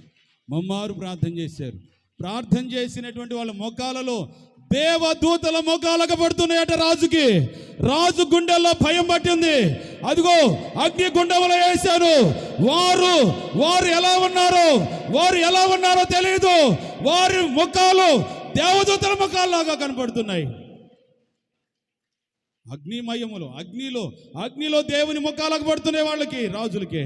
ప్రార్థన చేసినటువంటి వాళ్ళ ముఖాలలో దేవదూతల ముఖాలకు పడుతున్నాయట రాజుకి. రాజు గుండెల్లో భయం పట్టింది. అదిగో అగ్ని గుండంలో వేశారు. వారు ఎలా ఉన్నారో తెలియదు. వారి ముఖాలు దేవదూతల ముఖాల్లాగా కనపడుతున్నాయి. అగ్నిలో దేవుని ముఖాలకు పడుతున్నాయి వాళ్ళకి, రాజులకి.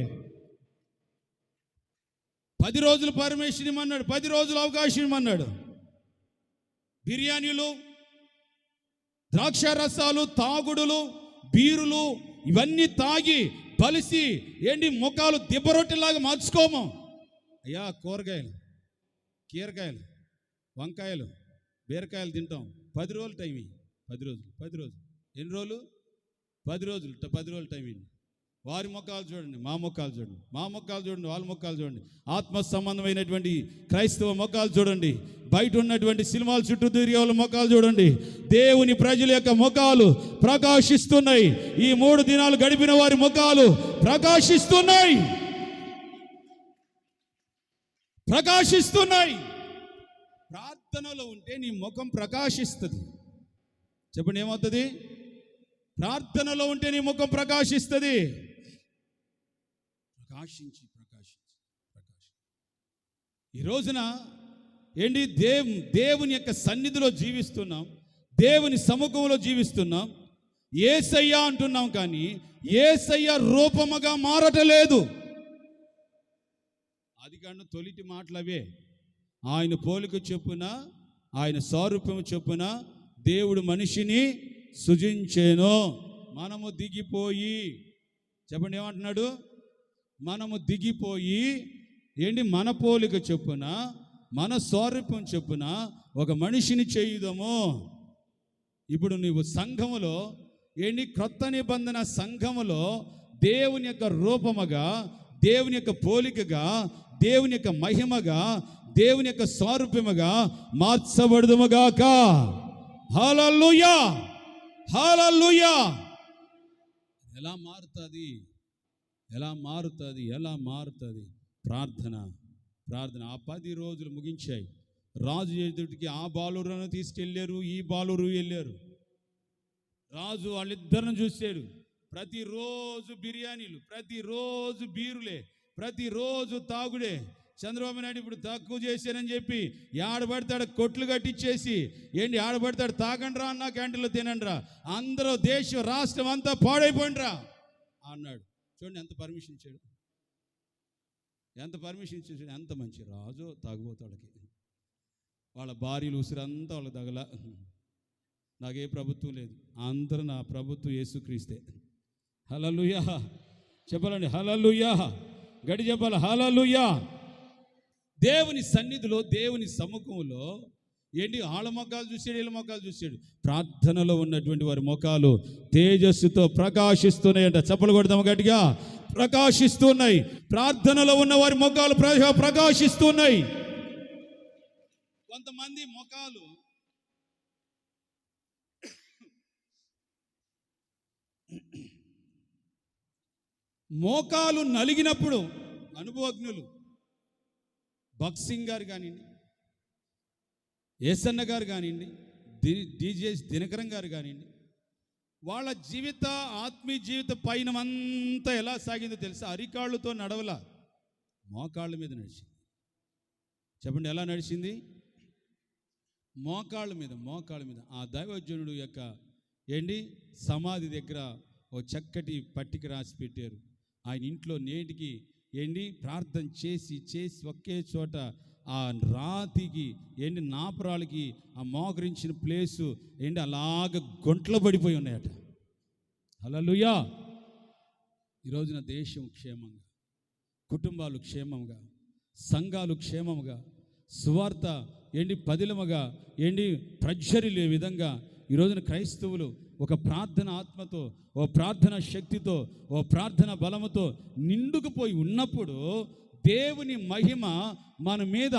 10 రోజులు పర్మిషన్ ఇమ్మన్నాడు, 10 రోజులు అవకాశం ఇమ్మన్నాడు. బిర్యానీలు, ద్రాక్ష రసాలు, తాగుడులు, బీరులు ఇవన్నీ తాగి బలిసి ముఖాలు దిబ్బరొట్టెలాగా మార్చుకోము. అయ్యా కూరగాయలు, కీరకాయలు, వంకాయలు, బీరకాయలు తింటాం. 10 రోజులు టైం ఇయ్యి. 10 రోజులు ఎన్ని రోజులు? 10 రోజులు. 10 రోజులు టైం ఇయ్యి. వారి ముఖాలు చూడండి, మా ముఖాలు చూడండి, వాళ్ళ ముఖాలు చూడండి. ఆత్మ సంబంధమైనటువంటి క్రైస్తవ ముఖాలు చూడండి. బయట ఉన్నటువంటి సినిమాల చుట్టూ తిరిగే వాళ్ళ ముఖాలు చూడండి. దేవుని ప్రజల యొక్క ముఖాలు ప్రకాశిస్తున్నాయి. ఈ 3 దినాలు గడిపిన వారి ముఖాలు ప్రకాశిస్తున్నాయి. ప్రార్థనలో ఉంటే నీ ముఖం ప్రకాశిస్తుంది. చెప్పండి, ఏమవుతుంది? ప్రార్థనలో ఉంటే నీ ముఖం ప్రకాశిస్తుంది. ప్రకాశించి ఈ రోజున దేవుని యొక్క సన్నిధిలో జీవిస్తున్నాం, దేవుని సముఖంలో జీవిస్తున్నాం. యేసయ్య అంటున్నాం, కానీ యేసయ్య రూపముగా మారటలేదు. ఆదికాండం తొలిటి మాటలవే. ఆయన పోలిక చొప్పున, ఆయన స్వరూపము చొప్పున దేవుడు మనిషిని సృజించెను. మనము దిగిపోయి, చెప్పండి ఏమంటున్నాడు? మనము దిగిపోయి మన పోలిక చొప్పున, మన స్వరూపం చొప్పున ఒక మనిషిని చేయుదము. ఇప్పుడు నీవు సంఘములో క్రొత్త నిబంధన సంఘములో దేవుని యొక్క రూపముగా, దేవుని యొక్క పోలికగా, దేవుని యొక్క మహిమగా, దేవుని యొక్క స్వరూపముగా మార్చబడుదుముగాక. హల్లెలూయా, హల్లెలూయా. ఎలా మారుతుంది? ప్రార్థన. ఆ 10 రోజులు ముగించాయి. రాజు ఎదుటికి ఆ బాలురును తీసుకెళ్ళారు, ఈ బాలురు వెళ్ళారు. రాజు వాళ్ళిద్దరిని చూశాడు. ప్రతిరోజు బిర్యానీలు, ప్రతిరోజు బీరులే, ప్రతిరోజు తాగుడే. చంద్రబాబు నాయుడు ఇప్పుడు తక్కువ చేశానని చెప్పి ఆడబడతాడు కొట్లు కట్టించేసి ఆడబడతాడు తాగండి రా అన్న, క్యాంటీన్లో తినండి రా, అందరూ దేశం రాష్ట్రం అంతా పాడైపోండి రా అన్నాడు. చూడండి ఎంత పర్మిషన్ ఇచ్చాడు, ఎంత మంచి రాజు. తాగుబోతాళ్ళకి వాళ్ళ భార్యలు ఉసిరంతా వాళ్ళకి తగల. నాకే ప్రభుత్వం లేదు, అందరూ నా ప్రభుత్వం యేసుక్రీస్తే. హల్లెలూయా చెప్పాలండి, హల్లెలూయా గడి చెప్పాలి, హల్లెలూయా. దేవుని సన్నిధిలో, దేవుని సముఖంలో ఆళ్ళ మొఖాలు చూసాడు, వీళ్ళ మొఖాలు చూసాడు. ప్రార్థనలో ఉన్నటువంటి వారి ముఖాలు తేజస్సుతో ప్రకాశిస్తున్నాయంట. చప్పలు కొడదాము గట్టిగా. ప్రకాశిస్తున్నాయి. ప్రార్థనలో ఉన్న వారి ముఖాలు ప్రకాశిస్తున్నాయి. కొంతమంది ముఖాలు మోకాలు నలిగినప్పుడు అనుభవజ్ఞులు భక్సింగ్ గారు కానివ్వండి, ఏసన్న గారు కానివ్వండి, DJ దినకరం గారు కానివ్వండి, వాళ్ళ ఆత్మీయ జీవిత పయనమంతా ఎలా సాగిందో తెలుసా? అరికాళ్ళతో నడవల, మోకాళ్ళ మీద నడిచింది. చెప్పండి ఎలా నడిచింది? మోకాళ్ళ మీద. ఆ దైవజనుడు యొక్క సమాధి దగ్గర ఓ చక్కటి పట్టిక రాసి పెట్టారు. ఆయన ఇంట్లో నేటికి ప్రార్థన చేసి ఒకే చోట ఆ రాతికి నాపరాలకి ఆ మోకరించిన ప్లేసు అలాగ గొంట్లో పడిపోయి ఉన్నాయట. హల్లెలూయా. ఈరోజున దేశం క్షేమంగా, కుటుంబాలు క్షేమంగా, సంఘాలు క్షేమంగా, సువార్త పదిలముగా ప్రజ్వరిలే విధంగా ఈరోజున క్రైస్తవులు ఒక ప్రార్థన ఆత్మతో, ఓ ప్రార్థన శక్తితో, ఓ ప్రార్థన బలముతో నిండుకుపోయి ఉన్నప్పుడు దేవుని మహిమ మన మీద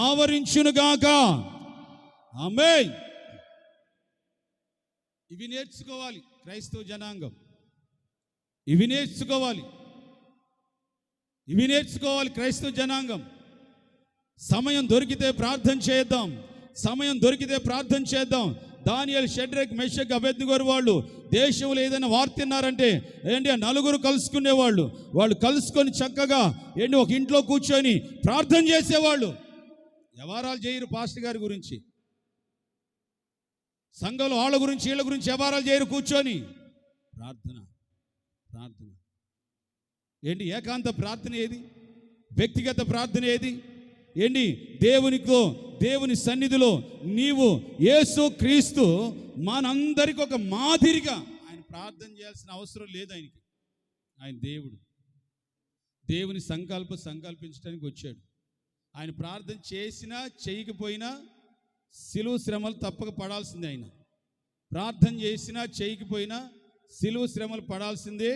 ఆవరించునుగాక. ఆమేన్. ఇవి నేర్చుకోవాలి క్రైస్తవ జనాంగం, ఇవి నేర్చుకోవాలి క్రైస్తవ జనాంగం. సమయం దొరికితే ప్రార్థన చేద్దాం. సమయం దొరికితే ప్రార్థన చేద్దాం. దానియేలు, షడ్రక్, మెషక్, అబేద్నెగో వాళ్ళు దేశంలో ఏదైనా వార్త విన్నారంటే ఏంటి, నలుగురు కలుసుకునేవాళ్ళు. వాళ్ళు కలుసుకొని చక్కగా ఏంటి ఒక ఇంట్లో కూర్చొని ప్రార్థన చేసేవాళ్ళు. వ్యవహారాలు చేయరు. పాస్టర్ గారి గురించి, సంఘంలో వాళ్ళ గురించి, వీళ్ళ గురించి వ్యవహారాలు చేయరు. కూర్చొని ప్రార్థన ప్రార్థన ఏంటి, ఏకాంత ప్రార్థన ఏది, వ్యక్తిగత ప్రార్థన ఏది ఏంటి, దేవుని సన్నిధిలో నీవు యేసు క్రీస్తు మనందరికి ఒక మాదిరిగా ఆయన ప్రార్థన చేయాల్సిన అవసరం లేదు. ఆయన దేవుని సంకల్పించడానికి వచ్చాడు. ఆయన ప్రార్థన చేసినా చేయకపోయినా సిలువ శ్రమలు తప్పక పడాల్సిందే. ఆయన ప్రార్థన చేసినా చేయకపోయినా సిలువ శ్రమలు పడాల్సిందే.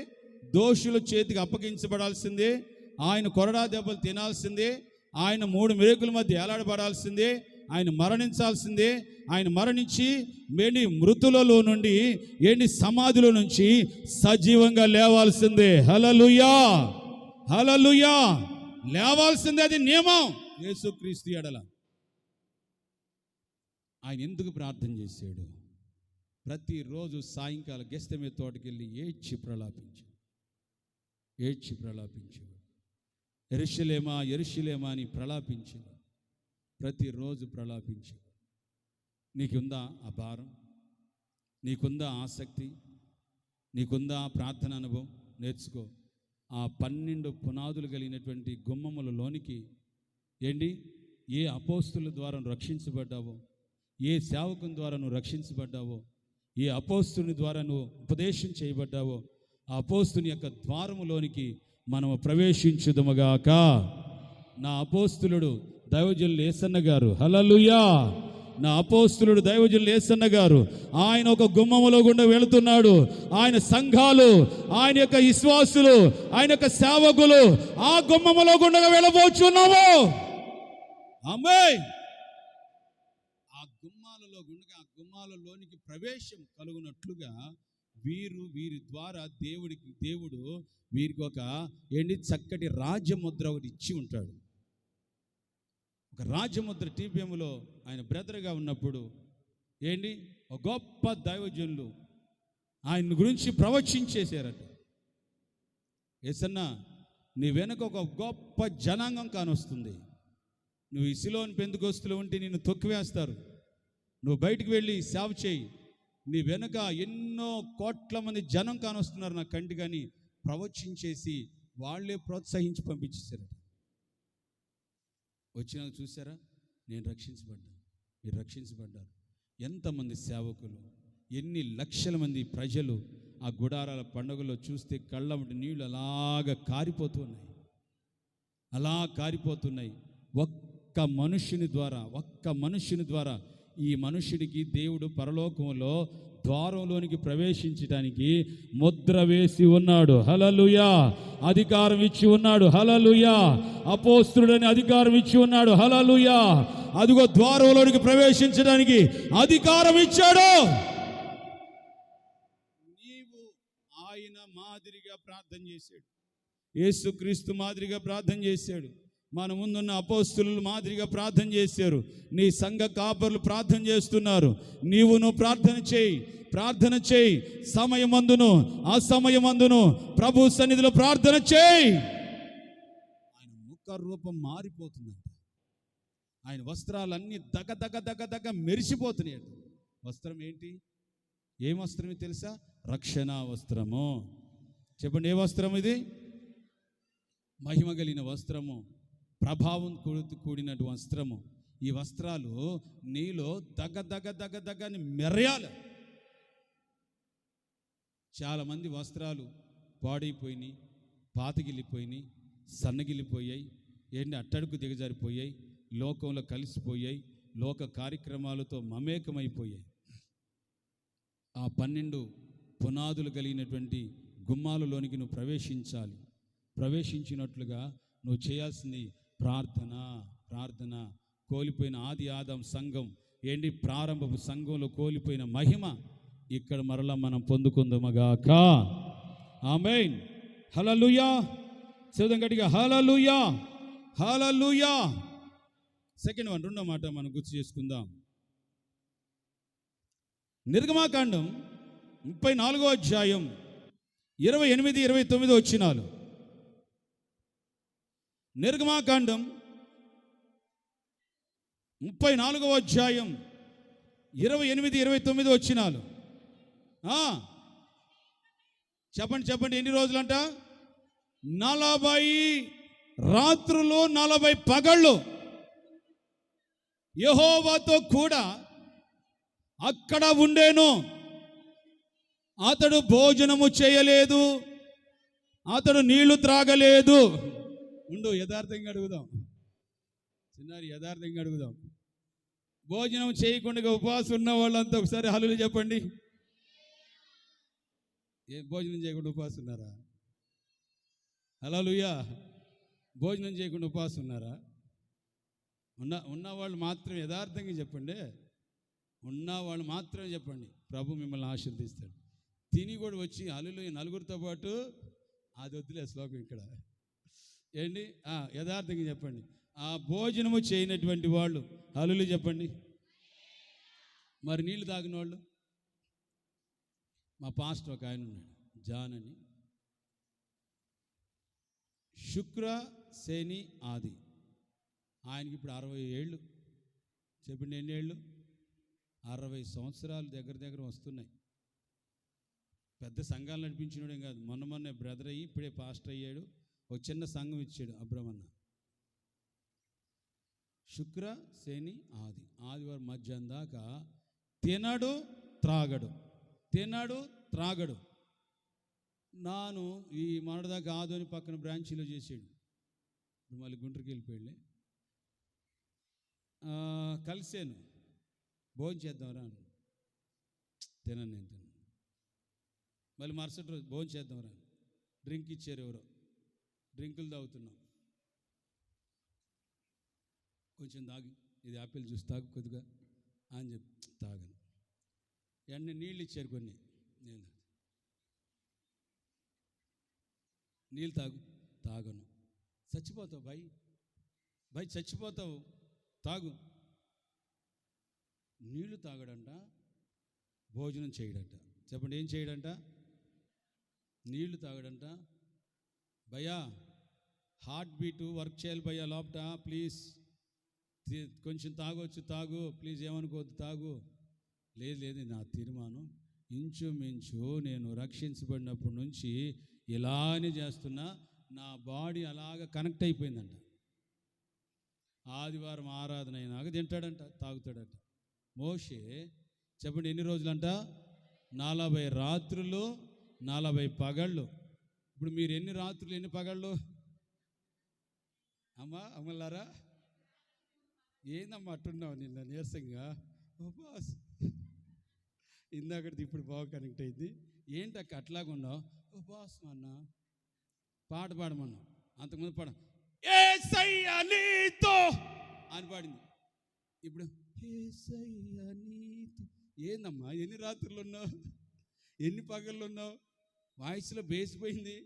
దోషుల చేతికి అప్పగించబడాల్సిందే. ఆయన కొరడా దెబ్బలు తినాల్సిందే. ఆయన 3 మెరుకుల మధ్య ఏలాడబడాల్సిందే. ఆయన మరణించాల్సిందే. ఆయన మరణించి మృతులలో నుండి సమాధిలో నుంచి సజీవంగా లేవాల్సిందే. హల్లెలూయా, హల్లెలూయా, లేవాల్సిందే. అది నియమం యేసుక్రీస్తు ఎడల. ఆయన ఎందుకు ప్రార్థన చేశాడు? ప్రతిరోజు సాయంకాలం గెస్తమే తోటకి వెళ్ళి ఏడ్చి ప్రలాపించాడు. యెరూషలేమా, యెరూషలేమా అని ప్రలాపించాడు. ప్రతిరోజు ప్రలాపించాడు. నీకుందా ఆ భారం? నీకుందా ఆసక్తి? నీకుందా ప్రార్థన అనుభవం? నేర్చుకో. ఆ 12 పునాదులు కలిగినటువంటి గుమ్మములలోనికి ఏ అపోస్తుల ద్వారా రక్షించబడ్డావో, ఏ సేవకుని ద్వారా నువ్వు రక్షించబడ్డావో, ఏ అపోస్తుని ద్వారా నువ్వు ఉపదేశం చేయబడ్డావో, ఆ అపోస్తుని యొక్క ద్వారములోనికి మనము ప్రవేశించుదముగాక. నా అపోస్తులుడు దైవజనులు యేసన్న గారు, హల్లెలూయా, నా అపోస్తులుడు దైవజనులు యేసన్న గారు ఆయన ఒక గుమ్మములో గుండా వెళుతున్నాడు. ఆయన సంఘాలు, ఆయన యొక్క విశ్వాసులు, ఆయన యొక్క సేవకులు ఆ గుమ్మములో గుండా వెళ్ళబోచున్నాము. ఆమేన్. ఆ గుమ్మాలలోనికి ప్రవేశం కలుగునట్లుగా వీరి ద్వారా దేవుడు వీరికి ఒక చక్కటి రాజముద్ర ఒకటి ఇచ్చి ఉంటాడు. ఒక రాజముద్ర టీపీఎంలో ఆయన బ్రదర్గా ఉన్నప్పుడు ఒక గొప్ప దైవజనులు ఆయన గురించి ప్రవచించేశారట. యేసన్న, నీ వెనక ఒక గొప్ప జనాంగం కానొస్తుంది. నువ్వు ఈ సిలోన్ పెంతెకొస్తూలో ఉంటే నిన్ను తొక్కివేస్తారు. నువ్వు బయటికి వెళ్ళి సేవ చేయి. నీ వెనుక ఎన్నో కోట్ల మంది జనం కానొస్తున్నారు నా కంటి, కానీ ప్రవచించేసి వాళ్ళే ప్రోత్సహించి పంపించేశారట. వచ్చినాక చూసారా, నేను రక్షించబడ్డాను, మీరు రక్షించబడ్డారు. ఎంతమంది సేవకులు, ఎన్ని లక్షల మంది ప్రజలు ఆ గుడారాల పండుగలో చూస్తే కళ్ళమ్మటి నీళ్ళు అలాగా కారిపోతున్నాయి. ఒక్క మనుష్యుని ద్వారా ఈ మనుష్యుడికి దేవుడు పరలోకంలో ద్వారంలోనికి ప్రవేశించడానికి ముద్ర వేసి ఉన్నాడు. హల్లెలూయా. అధికారం ఇచ్చి ఉన్నాడు. హల్లెలూయా. అపోస్తలుడని అధికారం ఇచ్చి ఉన్నాడు. హల్లెలూయా. అదిగో ద్వారంలోనికి ప్రవేశించడానికి అధికారం ఇచ్చాడు. నీవు ఆయన మాదిరిగా ప్రార్థన చేశాడు. యేసుక్రీస్తు మాదిరిగా ప్రార్థన చేశాడు. మన ముందున్న అపోస్తలులు మాదిరిగా ప్రార్థన చేశారు. నీ సంఘ కాపరులు ప్రార్థన చేస్తున్నారు. నువ్వు ప్రార్థన చేయి. సమయమందును అసమయమందును ప్రభు సన్నిధిలో ప్రార్థన చేయి. ఆయన ముఖ రూపం మారిపోతుందంట. ఆయన వస్త్రాలన్నీ దగ మెరిసిపోతున్నాయి. వస్త్రం ఏంటి? ఏం వస్త్రమే తెలుసా? రక్షణ వస్త్రము. చెప్పండి, ఏ వస్త్రం ఇది? మహిమ కలిగిన వస్త్రము, ప్రభావం కూడినటువంటి వస్త్రము. ఈ వస్త్రాలు నీలో దగ్గని మెరయాలి. చాలామంది వస్త్రాలు పాడైపోయినాయి, పాతగిలిపోయినాయి, సన్నగిలిపోయాయి, అట్టడుకు దిగజారిపోయాయి, లోకంలో కలిసిపోయాయి, లోక కార్యక్రమాలతో మమేకమైపోయాయి. ఆ 12 పునాదులు కలిగినటువంటి గుమ్మాలలోనికి నువ్వు ప్రవేశించాలి. ప్రవేశించినట్లుగా నువ్వు చేయాల్సింది ప్రార్థన. కోల్పోయిన ఆదాం సంఘం ప్రారంభపు సంఘంలో కోల్పోయిన మహిమ ఇక్కడ మరలా మనం పొందుకుందామగాక. ఆమేన్. హల్లెలూయా. శబ్దం గట్టిగా హల్లెలూయా, హల్లెలూయా. సెకండ్ వన్, రెండో మాట మనం గుర్తు చేసుకుందాం. నిర్గమాకాండం 34వ అధ్యాయం 28, 29 వచనాలు. నిర్గమాకాండం 34వ అధ్యాయం 28, 29 వచనాలు. చెప్పండి ఎన్ని రోజులంట? 40 రాత్రులు 40 పగళ్ళు యెహోవాతో కూడా అక్కడ ఉండేను. అతడు భోజనము చేయలేదు, అతడు నీళ్లు త్రాగలేదు. యథార్థంగా అడుగుదాం, చిన్నారి యథార్థంగా అడుగుదాం. భోజనం చేయకుండా ఉపవాసం ఉన్న వాళ్ళంతా ఒకసారి హల్లేలూయా చెప్పండి. భోజనం చేయకుండా ఉపవాసం ఉన్నారా? హల్లేలూయా. భోజనం చేయకుండా ఉపవాసం ఉన్నారా? ఉన్నవాళ్ళు మాత్రం యథార్థంగా చెప్పండి. ఉన్నవాళ్ళు మాత్రమే చెప్పండి. ప్రభు మిమ్మల్ని ఆశీర్వదిస్తాడు. తిని కూడా వచ్చి హల్లేలూయా నలుగురితో పాటు అది వద్దులే శ్లోకం ఇక్కడ ఏంటి, యథార్థంగా చెప్పండి. ఆ భోజనము చేయనటువంటి వాళ్ళు హల్లేలూయా చెప్పండి. మరి నీళ్లు తాగిన వాళ్ళు, మా పాస్టర్ ఒక ఆయన ఉన్నాడు, జాన్ అని. శుక్ర, శని, ఆది. ఆయనకి ఇప్పుడు 60 ఏళ్ళు. చెప్పండి ఎన్ని ఏళ్ళు? 60 సంవత్సరాలు దగ్గర వస్తున్నాయి. పెద్ద సంఘాలు నడిపించినోడేం కాదు. మొన్నే బ్రదర్ అయ్యి ఇప్పుడే పాస్టర్ అయ్యాడు. ఒక చిన్న సంఘం ఇచ్చాడు అబ్రహ్మన్న. శుక్ర, శని, ఆది. ఆదివారం మధ్యాహ్నం దాకా తినడు త్రాగడు. నాను ఈ మొన్నటిదాకా ఆదోని పక్కన బ్రాంచీలో చేసాడు. మళ్ళీ గుంటూరుకి వెళ్ళిపోయాడులే. కలిసాను, భోజనం చేద్దాంరా అని. నేను తినను. మళ్ళీ మరుసటి రోజు భోజనం చేద్దాంరా. డ్రింక్ ఇచ్చారు ఎవరో, డ్రింకులు తాగుతున్నాం. కొంచెం తాగి, ఇది ఆపిల్ జ్యూస్ తాగు కొద్దిగా అని చెప్పి తాగను. ఎన్ని నీళ్ళు ఇచ్చారు కొన్ని, నీళ్ళు తాగను. చచ్చిపోతావు బాయ్ చచ్చిపోతావు, తాగు. నీళ్లు తాగడంట, భోజనం చేయడంట. చెప్పండి ఏం చేయడంట? నీళ్లు తాగడంట. భయ్యా హార్ట్ బీటు వర్క్ చేయాలి భయ్యా లోపట, ప్లీజ్ కొంచెం తాగొచ్చు, తాగు ప్లీజ్, ఏమనుకోవద్దు తాగు. లేదు నా తీర్మానం ఇంచుమించు నేను రక్షించబడినప్పటి నుంచి ఇలానే చేస్తున్నా, నా బాడీ అలాగ కనెక్ట్ అయిపోయిందంట. ఆదివారం ఆరాధన అయినాక తింటాడంట, తాగుతాడంట. మోషే చెప్పండి ఎన్ని రోజులంట? 40 రాత్రులు 40 పగళ్ళు. ఇప్పుడు మీరు ఎన్ని రాత్రులు ఎన్ని పగళ్ళు? అమ్మలారా ఏందమ్మా అట్టున్నావు నిన్న నీరసంగా? బాస్ ఇందాకటి ఇప్పుడు బాగా కనెక్ట్ అయింది. ఏంటక్క అట్లాగా ఉన్నావు? బాస్ అన్న పాట పాడమన్నా, అంతకుముందు పాడ యేసయ్యా నీతో అని పాడింది. ఇప్పుడు యేసయ్యా నీతో. ఏందమ్మా ఎన్ని రాత్రులు ఉన్నావు, ఎన్ని పగళ్ళు ఉన్నావు? వాయిస్లో బేసిపోయింది.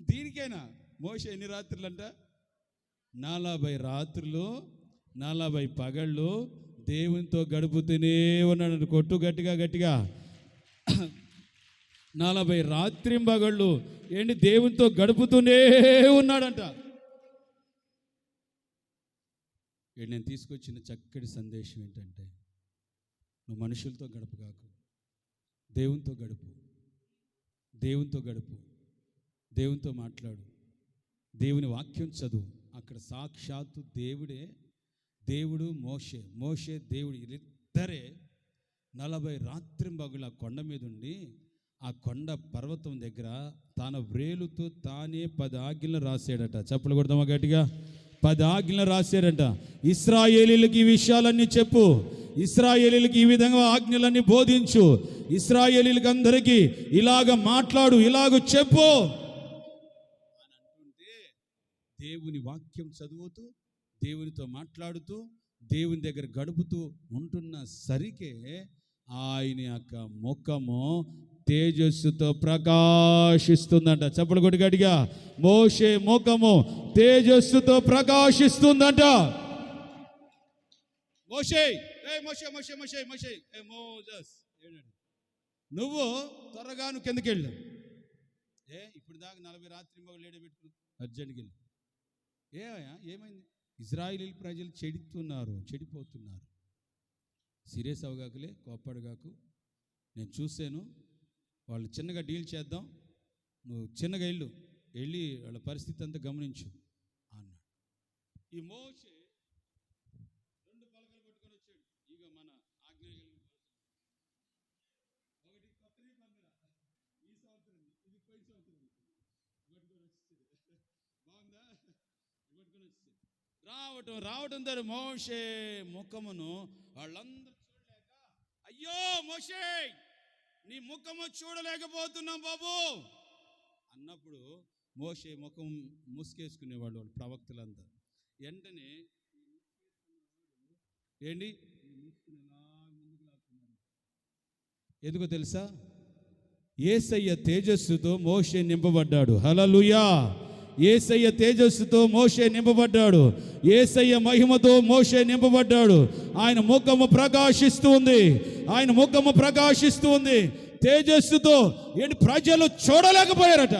దీనికైనా మోషే ఎన్ని రాత్రులు అంట? 40 రాత్రులు 40 పగళ్ళు దేవునితో గడుపుతూనే ఉన్నాడు. కొట్టు గట్టిగా 40 రాత్రింబగళ్ళు ఏంటి దేవునితో గడుపుతూనే ఉన్నాడంట. నేను తీసుకొచ్చిన చక్కటి సందేశం ఏంటంటే, నువ్వు మనుషులతో గడుపు కాకు, దేవునితో గడుపు. దేవునితో మాట్లాడు, దేవుని వాక్యం చదువు. అక్కడ సాక్షాత్తు దేవుడు మోషే దేవుడు వీళ్ళిద్దరే 40 రాత్రింబగళ్ళు ఆ కొండ మీద ఉండి, ఆ కొండ పర్వతం దగ్గర తన వ్రేలుతో తానే 10 ఆజ్ఞలు రాశాడట. చెప్పులు కొడదామా గట్టిగా? 10 ఆజ్ఞలు రాశాడట. ఇశ్రాయేలీలకి ఈ విషయాలన్నీ చెప్పు, ఇశ్రాయేలీలకి ఈ విధంగా ఆజ్ఞలన్నీ బోధించు, ఇశ్రాయేలీలకి అందరికీ ఇలాగ మాట్లాడు, ఇలాగ చెప్పు అని అంటుంటే, దేవుని వాక్యం చదువుతూ, దేవునితో మాట్లాడుతూ, దేవుని దగ్గర గడుపుతూ ఉంటున్న సరికే ఆయన యొక్క ముఖము తేజస్సుతో ప్రకాశిస్తుందంట. చప్పలు కొట్టి గట్టిగా, మోషే ముఖము తేజస్సుతో ప్రకాశిస్తుందంట. మోషే మోషే మోషే మోషే మోషే మోజస్ నువ్వు త్వరగా నువ్వు కిందకి వెళ్ళు. ఇప్పుడు దాకా 40 రాత్రి మగ లేడే పెట్టుకుని అర్జెంట్కి వెళ్ళి ఏమైంది? ఇజ్రాయిలీ ప్రజలు చెడిపోతున్నారు. సీరియస్ అవగాకలే, కోప్పడగాకు. నేను చూశాను, వాళ్ళు చిన్నగా డీల్ చేద్దాం, నువ్వు చిన్నగా వెళ్ళి వాళ్ళ పరిస్థితి అంతా గమనించు అన్నాడు. ఈ మోషే 2 పలకలు పట్టుకొని వచ్చాడు. ఇక మన ఆజ్ఞ ఒకటి కొత్త నిబంధన ఈ సంవత్సరం, ఇది పోయిన సంవత్సరం పట్టుకొని వచ్చేది. బాగుందా? పట్టుకొని వచ్చేది. రావటం ద్వారా మోషే ముఖమును వాళ్ళందరూ చూడలేక, అయ్యో మోషే నీ ముఖము చూడలేకపోతున్నాం బాబు అన్నప్పుడు మోషే ముఖం ముసుకేసుకునేవాళ్ళు వాళ్ళు ప్రవక్తలంతా. వెంటనే ఎందుకో తెలుసా? యేసయ్య తేజస్సుతో మోషే నింపబడ్డాడు. హల్లెలూయా! యేసయ్య తేజస్సుతో మోషే నింపబడ్డాడు. యేసయ్య మహిమతో మోషే నింపబడ్డాడు. ఆయన ముఖము ప్రకాశిస్తూ ఉంది. తేజస్సుతో ప్రజలు చూడలేకపోయారట.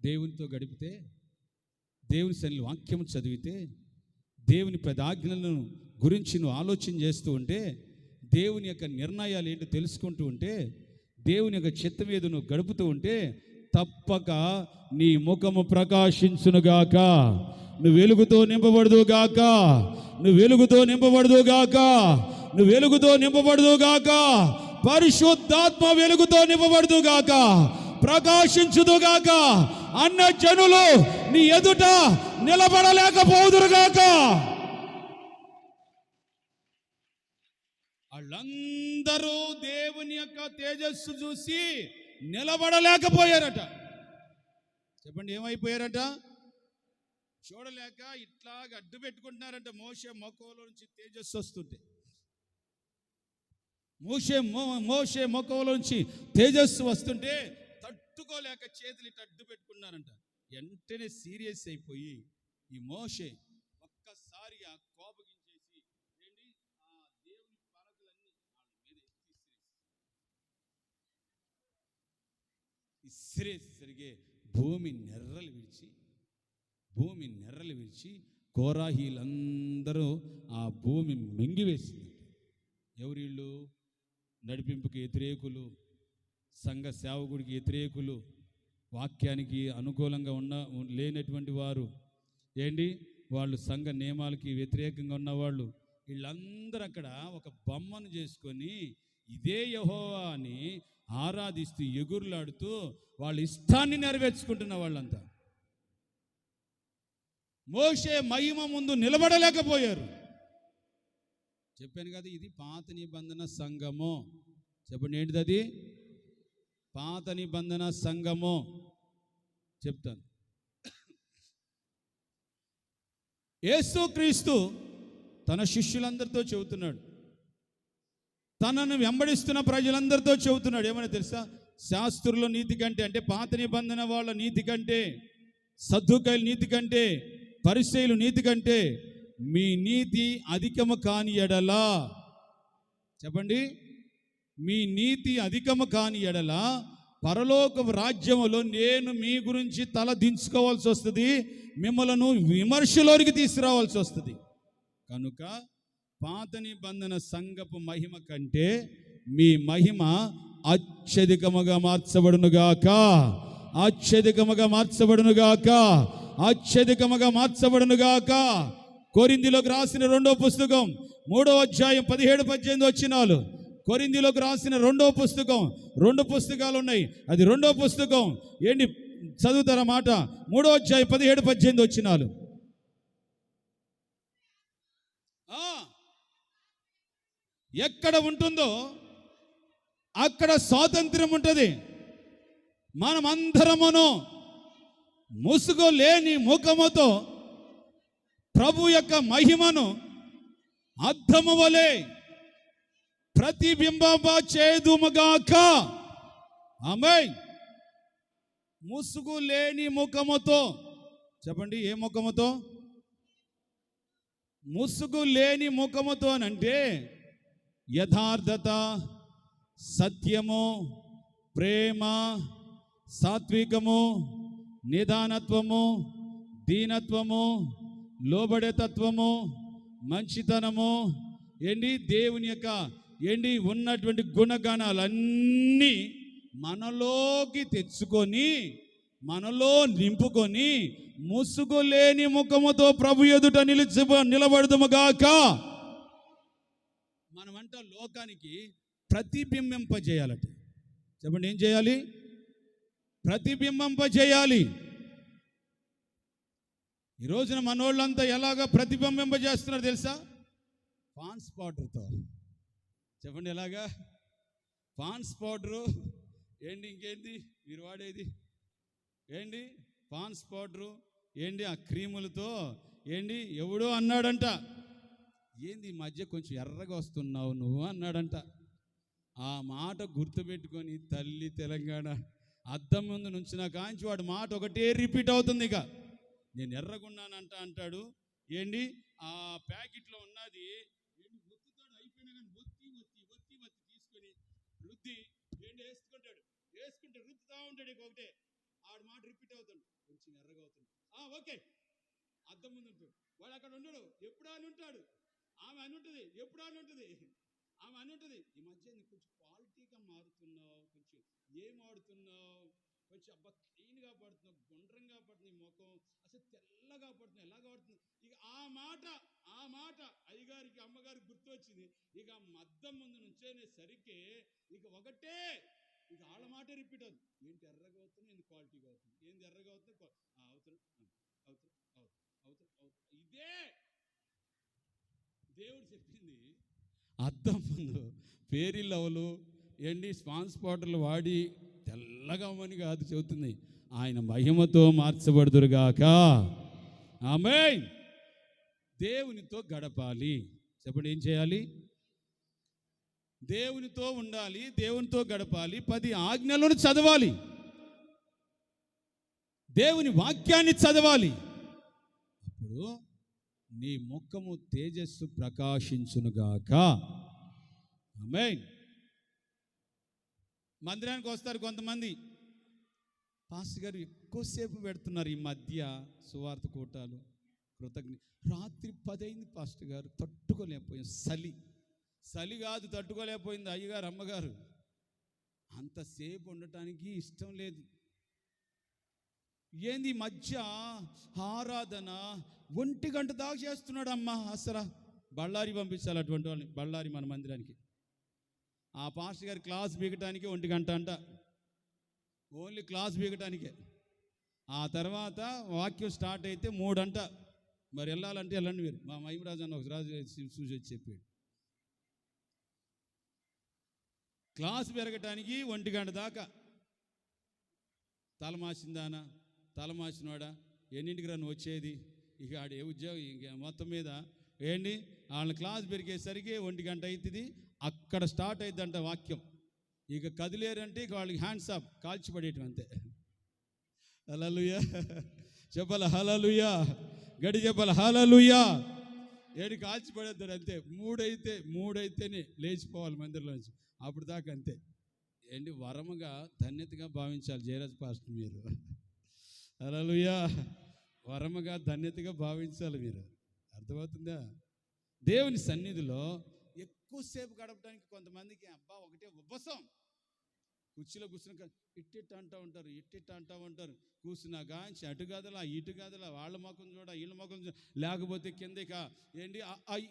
దేవునితో గడిపితే, దేవుని సన్నిధిలో వాక్యం చదివితే, దేవుని ఆజ్ఞలను గురించి నువ్వు ఆలోచన చేస్తూ ఉంటే, దేవుని యొక్క నిర్ణయాలు ఏంటో తెలుసుకుంటూ ఉంటే, దేవుని యొక్క చిత్తం మీద నువ్వు గడుపుతూ ఉంటే, తప్పక నీ ముఖము ప్రకాశించునుగాక. నువ్వు వెలుగుతో నింపబడుదుగాక. పరిశుద్ధాత్మ వెలుగుతో నింపబడుదుగాక, ప్రకాశించుదుగాక. అన్న జనులు నీ ఎదుట నిలబడలేకపోదురుగాక. వాళ్ళందరూ దేవుని యొక్క తేజస్సు చూసి నిలబడలేకపోయారట. చెప్పండి, ఏమైపోయారట? చూడలేక ఇట్లాగ అడ్డు పెట్టుకుంటున్నారంట. మోషే మొక్కలో నుంచి తేజస్సు వస్తుంటే, మోషే మొక్కలో నుంచి తేజస్సు వస్తుంటే తట్టుకోలేక చేతులు ఇట్లా అడ్డు పెట్టుకున్నారంట. వెంటనే సీరియస్ అయిపోయి ఈ మోషే ఒక్కసారిగా కోపగించేసి ఆ దేవుని పలకలన్నీ వాళ్ళ మీద ఇసిరేసరిగే భూమి నెర్రలు విడిచి కోరాహీలందరూ ఆ భూమి మింగివేసింది. ఎవరిళ్ళు? నడిపింపుకి వ్యతిరేకులు, సంఘ సేవకుడికి వ్యతిరేకులు, వాక్యానికి అనుకూలంగా లేనటువంటి వారు, వాళ్ళు సంఘ నియమాలకి వ్యతిరేకంగా ఉన్నవాళ్ళు, వీళ్ళందరూ అక్కడ ఒక బొమ్మను చేసుకొని ఇదే యెహోవా అని ఆరాధిస్తూ ఎగురులాడుతూ వాళ్ళ ఇష్టాన్ని నెరవేర్చుకుంటున్న వాళ్ళంతా మోషే మహిమ ముందు నిలబడలేకపోయారు. చెప్పాను కదా, ఇది పాత నిబంధన సంఘము. చెప్పండి, ఏంటిది అది? పాత నిబంధన సంఘము. చెప్తాను. యేసుక్రీస్తు తన శిష్యులందరితో చెబుతున్నాడు, తనను వెంబడిస్తున్న ప్రజలందరితో చెబుతున్నాడు. ఏమని తెలుసా? శాస్త్రుల నీతి కంటే, అంటే పాత నిబంధన వాళ్ళ నీతి కంటే, సద్దుకైల నీతి కంటే, పరిసయ్యుల నీతి కంటే మీ నీతి అధికము కాని ఎడలా, చెప్పండి, మీ నీతి అధికము కాని ఎడలా పరలోక రాజ్యములో నేను మీ గురించి తల దించుకోవాల్సి వస్తుంది, మిమ్మలను విమర్శలోనికి తీసుకురావాల్సి వస్తుంది. కనుక పాత నిబంధన సంఘపు మహిమ కంటే మీ మహిమ అత్యధికముగా మార్చబడునుగాక. కొరింథీయులకు రాసిన 2వ పుస్తకం 3వ అధ్యాయం 17-18 వచనాలు. కొరింథీయులకు రాసిన 2వ పుస్తకం, 2 పుస్తకాలు ఉన్నాయి, అది 2వ పుస్తకం. చదువుతారా మాట? 3వ అధ్యాయం 17-18 వచనాలు. ఎక్కడ ఉంటుందో అక్కడ స్వాతంత్ర్యం ఉంటుంది. మనమందరమును ముసుగు లేని ముఖముతో ప్రభు యొక్క మహిమను అద్దము వలె ప్రతిబింబ చేదుముగాక. ఆమేన్. ముసుగు లేని ముఖముతో. చెప్పండి, ఏ ముఖముతో? ముసుగు లేని ముఖముతో అంటే యథార్థత, సత్యము, ప్రేమ, సాత్వికము, నిదానత్వము, దీనత్వము, లోబడేతత్వము, మంచితనము, దేవుని యొక్క ఉన్నటువంటి గుణగణాలన్నీ మనలోకి తెచ్చుకొని, మనలో నింపుకొని, ముసుగులేని ముఖముతో ప్రభు ఎదుట నిలబడదుముగాక. మనమంట లోకానికి ప్రతిబింబింపజేయాలట. చెప్పండి, ఏం చేయాలి? ప్రతిబింబింపజేయాలి. ఈ రోజున మనోళ్ళంతా ఎలాగా ప్రతిబింబింపజేస్తున్నారు తెలుసా? పాన్స్ పౌడర్తో. చెప్పండి, ఎలాగా? పాన్స్ పౌడరు ఇంకేంటి మీరు వాడేది? పాన్స్ పౌడరు ఆ క్రీములతో ఎవడో అన్నాడంట, ఈ మధ్య కొంచెం ఎర్రగా వస్తున్నావు నువ్వు అన్నాడంట. ఆ మాట గుర్తుపెట్టుకొని తల్లి తెలంగాణ అద్దం ముందు నుంచిన కాంచి వాడు మాట ఒకటే రిపీట్ అవుతుంది. ఇక నేను ఎర్రగున్నానంట అంటాడు. ఆ ప్యాకెట్లో ఉన్నది ఒత్తుతాడు, అయిపోయినా కానీ ఒత్తి తీసుకొని రుద్ది వేసుకుంటే రుద్దుతా ఉంటాడు. ఇక ఒకటే ఆడు మాట రిపీట్ అవుతాడు, కొంచెం ఎర్రగా అవుతుంది. ఓకే, అద్దం ముందు ఉంటాడు వాడు, అక్కడ ఉండడు, ఎప్పుడు అని ఉంటాడు. ఆమె అని ఉంటుంది, ఎప్పుడు అని ఉంటుంది. ఆమె అని ఉంటుంది, ఈ మధ్య కొంచెం క్వాలిటీగా మారుతున్నావు, కొంచెం ఏం ఆడుతున్నావు, కొంచెం అబ్బా క్లీన్గా పడుతున్నావు, గుండ్రంగా పడుతుంది ముఖం, అసలు తెల్లగా పడుతుంది, ఎలాగా పడుతుంది. ఇక ఆ మాట అయ్యగారికి అమ్మగారికి గుర్తు వచ్చింది. ఇక మద్దం ముందు నుంచేసరికి ఇక ఒకటే, ఇక వాళ్ళ మాట రిపీట్ అవుతుంది. ఎర్రగా అవుతుంది, క్వాలిటీగా అవుతుంది, ఎర్రగా అవుతుంది, అవుతుంది. ఇదే దేవుడు చెప్పింది. అద్దం ముందు ఫేరీ లవ్లు స్పాన్స్ పౌడర్లు వాడి తెల్లగా అవ్వని కాదు చెబుతుంది, ఆయన మహిమతో మార్చబడుదురుగాక. ఆమేన్. దేవునితో గడపాలి. చెప్పండి, ఏం చేయాలి? దేవునితో ఉండాలి, దేవునితో గడపాలి, 10 ఆజ్ఞలను చదవాలి, దేవుని వాక్యాన్ని చదవాలి. అప్పుడు నీ ముఖము తేజస్సు ప్రకాశించునుగాక. ఆమేన్. మందిరానికి వస్తారు కొంతమంది, పాస్టర్ గారు ఎక్కువసేపు పెడుతున్నారు ఈ మధ్య సువార్త కూటాలు, కృతజ్ఞ. రాత్రి 10 అయింది పాస్టర్ గారు, తట్టుకోలేకపోయింది. చలి కాదు, తట్టుకోలేకపోయింది అయ్యగారు అమ్మగారు. అంతసేపు ఉండటానికి ఇష్టం లేదు. మధ్య ఆరాధన 1 గంట దాకా చేస్తున్నాడు. అమ్మ అసలు బళ్ళారి పంపించాలి అటువంటి వాళ్ళని, బళ్ళారి మన మందిరానికి. ఆ పాస్టర్ గారి క్లాస్ బీగటానికి 1 గంట అంట, ఓన్లీ క్లాస్ బీగటానికే. ఆ తర్వాత వాక్యం స్టార్ట్ అయితే 3 అంట. మరి వెళ్ళాలంటే వెళ్ళండి మీరు. మా మహిమరాజు అన్న ఒక రాజు చూసి వచ్చి చెప్పాడు, క్లాస్ పెరగటానికి 1 గంట దాకా. తలమాసిందానా, తలమాసినవాడా, ఎన్నింటికి రాను వచ్చేది? ఇక ఆడ ఏ ఉద్యోగం, ఇంక మొత్తం మీద వాళ్ళని క్లాస్ పెరిగేసరికి 1 గంట అవుతుంది. అక్కడ స్టార్ట్ అవుతుందంట వాక్యం. ఇక కదిలేరంటే ఇక వాళ్ళకి హ్యాండ్స్ ఆఫ్, కాల్చిపడేయటం అంతే. హల్లెలూయా చెప్పాల, హల్లెలూయా గడి చెప్పాల, హల్లెలూయా. కాల్చిపడేద్దారు అంతే. 3 అయితేనే లేచిపోవాలి మందిరంలో నుంచి, అప్పుడు దాకా అంతే. వరముగా ధన్యతగా భావించాలి జయరాజ్ పాస్టర్ మీరు. హల్లెలూయా. వరముగా ధన్యతగా భావించాలి మీరు. అర్థమవుతుందా? దేవుని సన్నిధిలో ఎక్కువసేపు గడపడానికి కొంతమందికి అబ్బా ఒకటే ఉబ్బసం. కుర్చీలో కూర్చుని ఇట్టిట్ట అంటూ ఉంటారు. కూర్చున్నా గాంచి అటు గదలా ఇటు గదలా, వాళ్ళ ముఖం చూడ వీళ్ళ ముఖం చూడ, లేకపోతే కిందక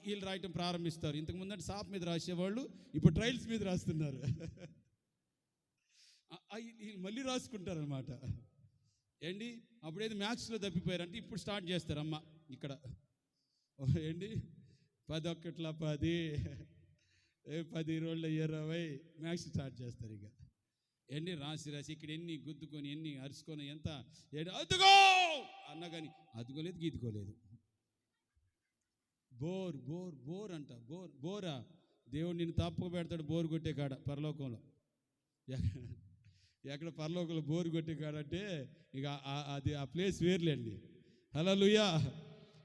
వీళ్ళు రాయటం ప్రారంభిస్తారు. ఇంతకు ముందంటే సాప్ మీద రాసేవాళ్ళు, ఇప్పుడు ట్రైల్స్ మీద రాస్తున్నారు. వీళ్ళు మళ్ళీ రాసుకుంటారు అనమాట. అప్పుడేది మ్యాథ్స్లో తప్పిపోయారంటే ఇప్పుడు స్టార్ట్ చేస్తారు. అమ్మ ఇక్కడ 10 1 10 10 రోళ్ళ 20 మ్యాథ్స్ స్టార్ట్ చేస్తారు. ఇక రాసి ఇక్కడ ఎన్ని గుద్దుకొని ఎన్ని అరుచుకొని ఎంత అదుగో అన్నా కానీ అదుకోలేదు, గీతుకోలేదు. బోర్ అంట. బోరా దేవుడు నిన్ను తప్పక పెడతాడు బోరు కొట్టే కాడ పరలోకంలో. ఎక్కడ పరలోకంలో బోరు కొట్టే కాడంటే ఇక అది ఆ ప్లేస్ వేర్లేండి. హల్లెలూయా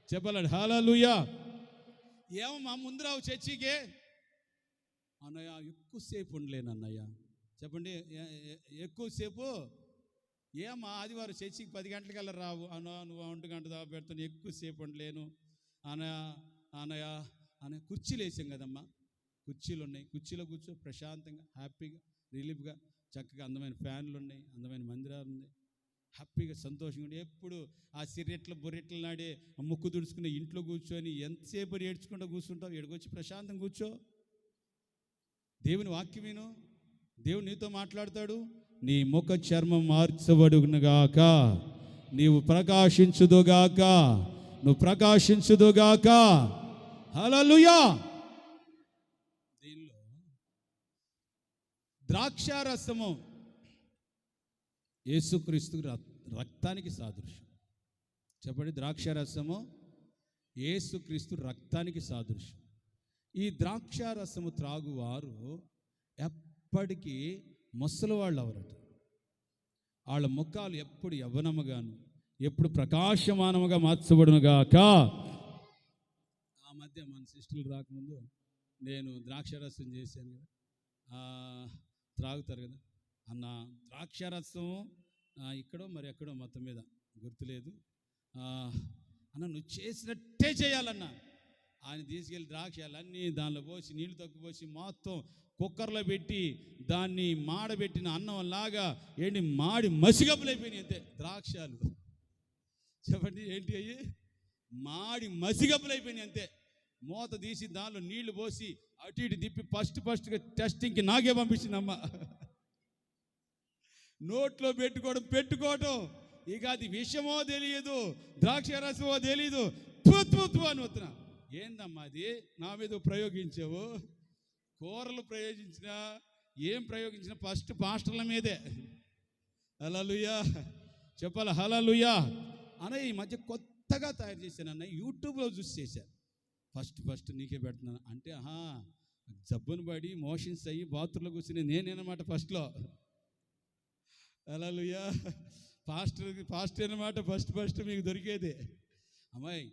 చెప్పాలండి, హల్లెలూయా. ఏమమ్మా ముందు రావు చర్చికే, అన్నయ్య ఎక్కువసేపు ఉండలేను అన్నయ్య. చెప్పండి, ఎక్కువసేపు ఏమా ఆదివారం చర్చికి 10 గంటలకల్లా రావు అన్న, నువ్వు 1 గంట దాకా పెడతాను, ఎక్కువసేపు ఉండలేను అన్నయ్య. అన్నయ్య అనే కుర్చీలు వేసాం కదమ్మా, కుర్చీలు ఉన్నాయి, కుర్చీలో కూర్చో ప్రశాంతంగా హ్యాపీగా రిలీఫ్గా, చక్కగా అందమైన ఫ్యాన్లు ఉన్నాయి, అందమైన మందిరాలు ఉన్నాయి, హ్యాపీగా సంతోషంగా ఉండి ఎప్పుడు ఆ సిరెట్లు బొర్రెట్లు నాడే ముక్కు దుడుచుకుని ఇంట్లో కూర్చొని ఎంతసేపు ఏడ్చుకుంటూ కూర్చుంటావు. ఎడకొచ్చి ప్రశాంతంగా కూర్చో, దేవుని వాక్యం విను, దేవుడు నీతో మాట్లాడతాడు. నీ ముఖ చర్మం మార్చబడునుగాక, నీవు ప్రకాశించుదుగాక, నువ్వు ప్రకాశించుదుగాక. హల్లెలూయా. దీనిలో ద్రాక్షారసము యేసుక్రీస్తు రక్తానికి సాదృశ్యం. చెప్పండి, ద్రాక్షారసము యేసుక్రీస్తు రక్తానికి సాదృశ్యం. ఈ ద్రాక్షారసము త్రాగువారు ఎప్పటికీ ముసలివాళ్ళు అవరట. వాళ్ళ ముఖాలు ఎప్పుడు యవ్వనముగాను, ఎప్పుడు ప్రకాశమానముగా మార్చబడునుగాక. ఆ మధ్య మన సిస్టర్లు రాకముందు నేను ద్రాక్షారసం చేశాను కదా, త్రాగుతారు కదా అన్న, ద్రాక్షారసం ఇక్కడో మరి ఎక్కడో మొత్తం మీద గుర్తులేదు అన్న, నువ్వు చేసినట్టే చేయాలన్నా. ఆయన తీసుకెళ్ళి ద్రాక్షాలన్నీ దానిలో పోసి నీళ్లు తక్కువ పోసి మొత్తం కుక్కర్లో పెట్టి దాన్ని మాడబెట్టిన అన్నం లాగా ఏంటి మాడి మసిగప్పులైపోయినాయి అంతే ద్రాక్షాలు. చెప్పండి, ఏంటి అయ్యి మాడి మసిగప్పులైపోయినాయి అంతే. మూత తీసి దానిలో నీళ్లు పోసి అటు ఇటు తిప్పి ఫస్ట్గా టెస్టింగ్కి నాకే పంపించిందమ్మ. నోట్లో పెట్టుకోవటం ఇక అది విషమో తెలియదు, ద్రాక్షారసమో తెలియదు, తూ అని వస్తున్నా. ఏందమ్మా అది నా మీద ప్రయోగించావు? కూరలు ప్రయోగించినా ఏం ప్రయోగించినా ఫస్ట్ పాస్టర్ల మీదే. హల్లెలూయా చెప్పాలి, హల్లెలూయా. అన్న ఈ మధ్య కొత్తగా తయారు చేశానన్న, యూట్యూబ్లో చూసి చేశాను. ఫస్ట్ నీకే పెడుతున్నాను అంటే, జబ్బును పడి మోషన్స్ అయ్యి బాత్రూంలో కూర్చుని నేనేనమాట ఫస్ట్లో. హల్లెలూయా. పాస్టర్ అనమాట ఫస్ట్ మీకు దొరికేది. అమ్మాయి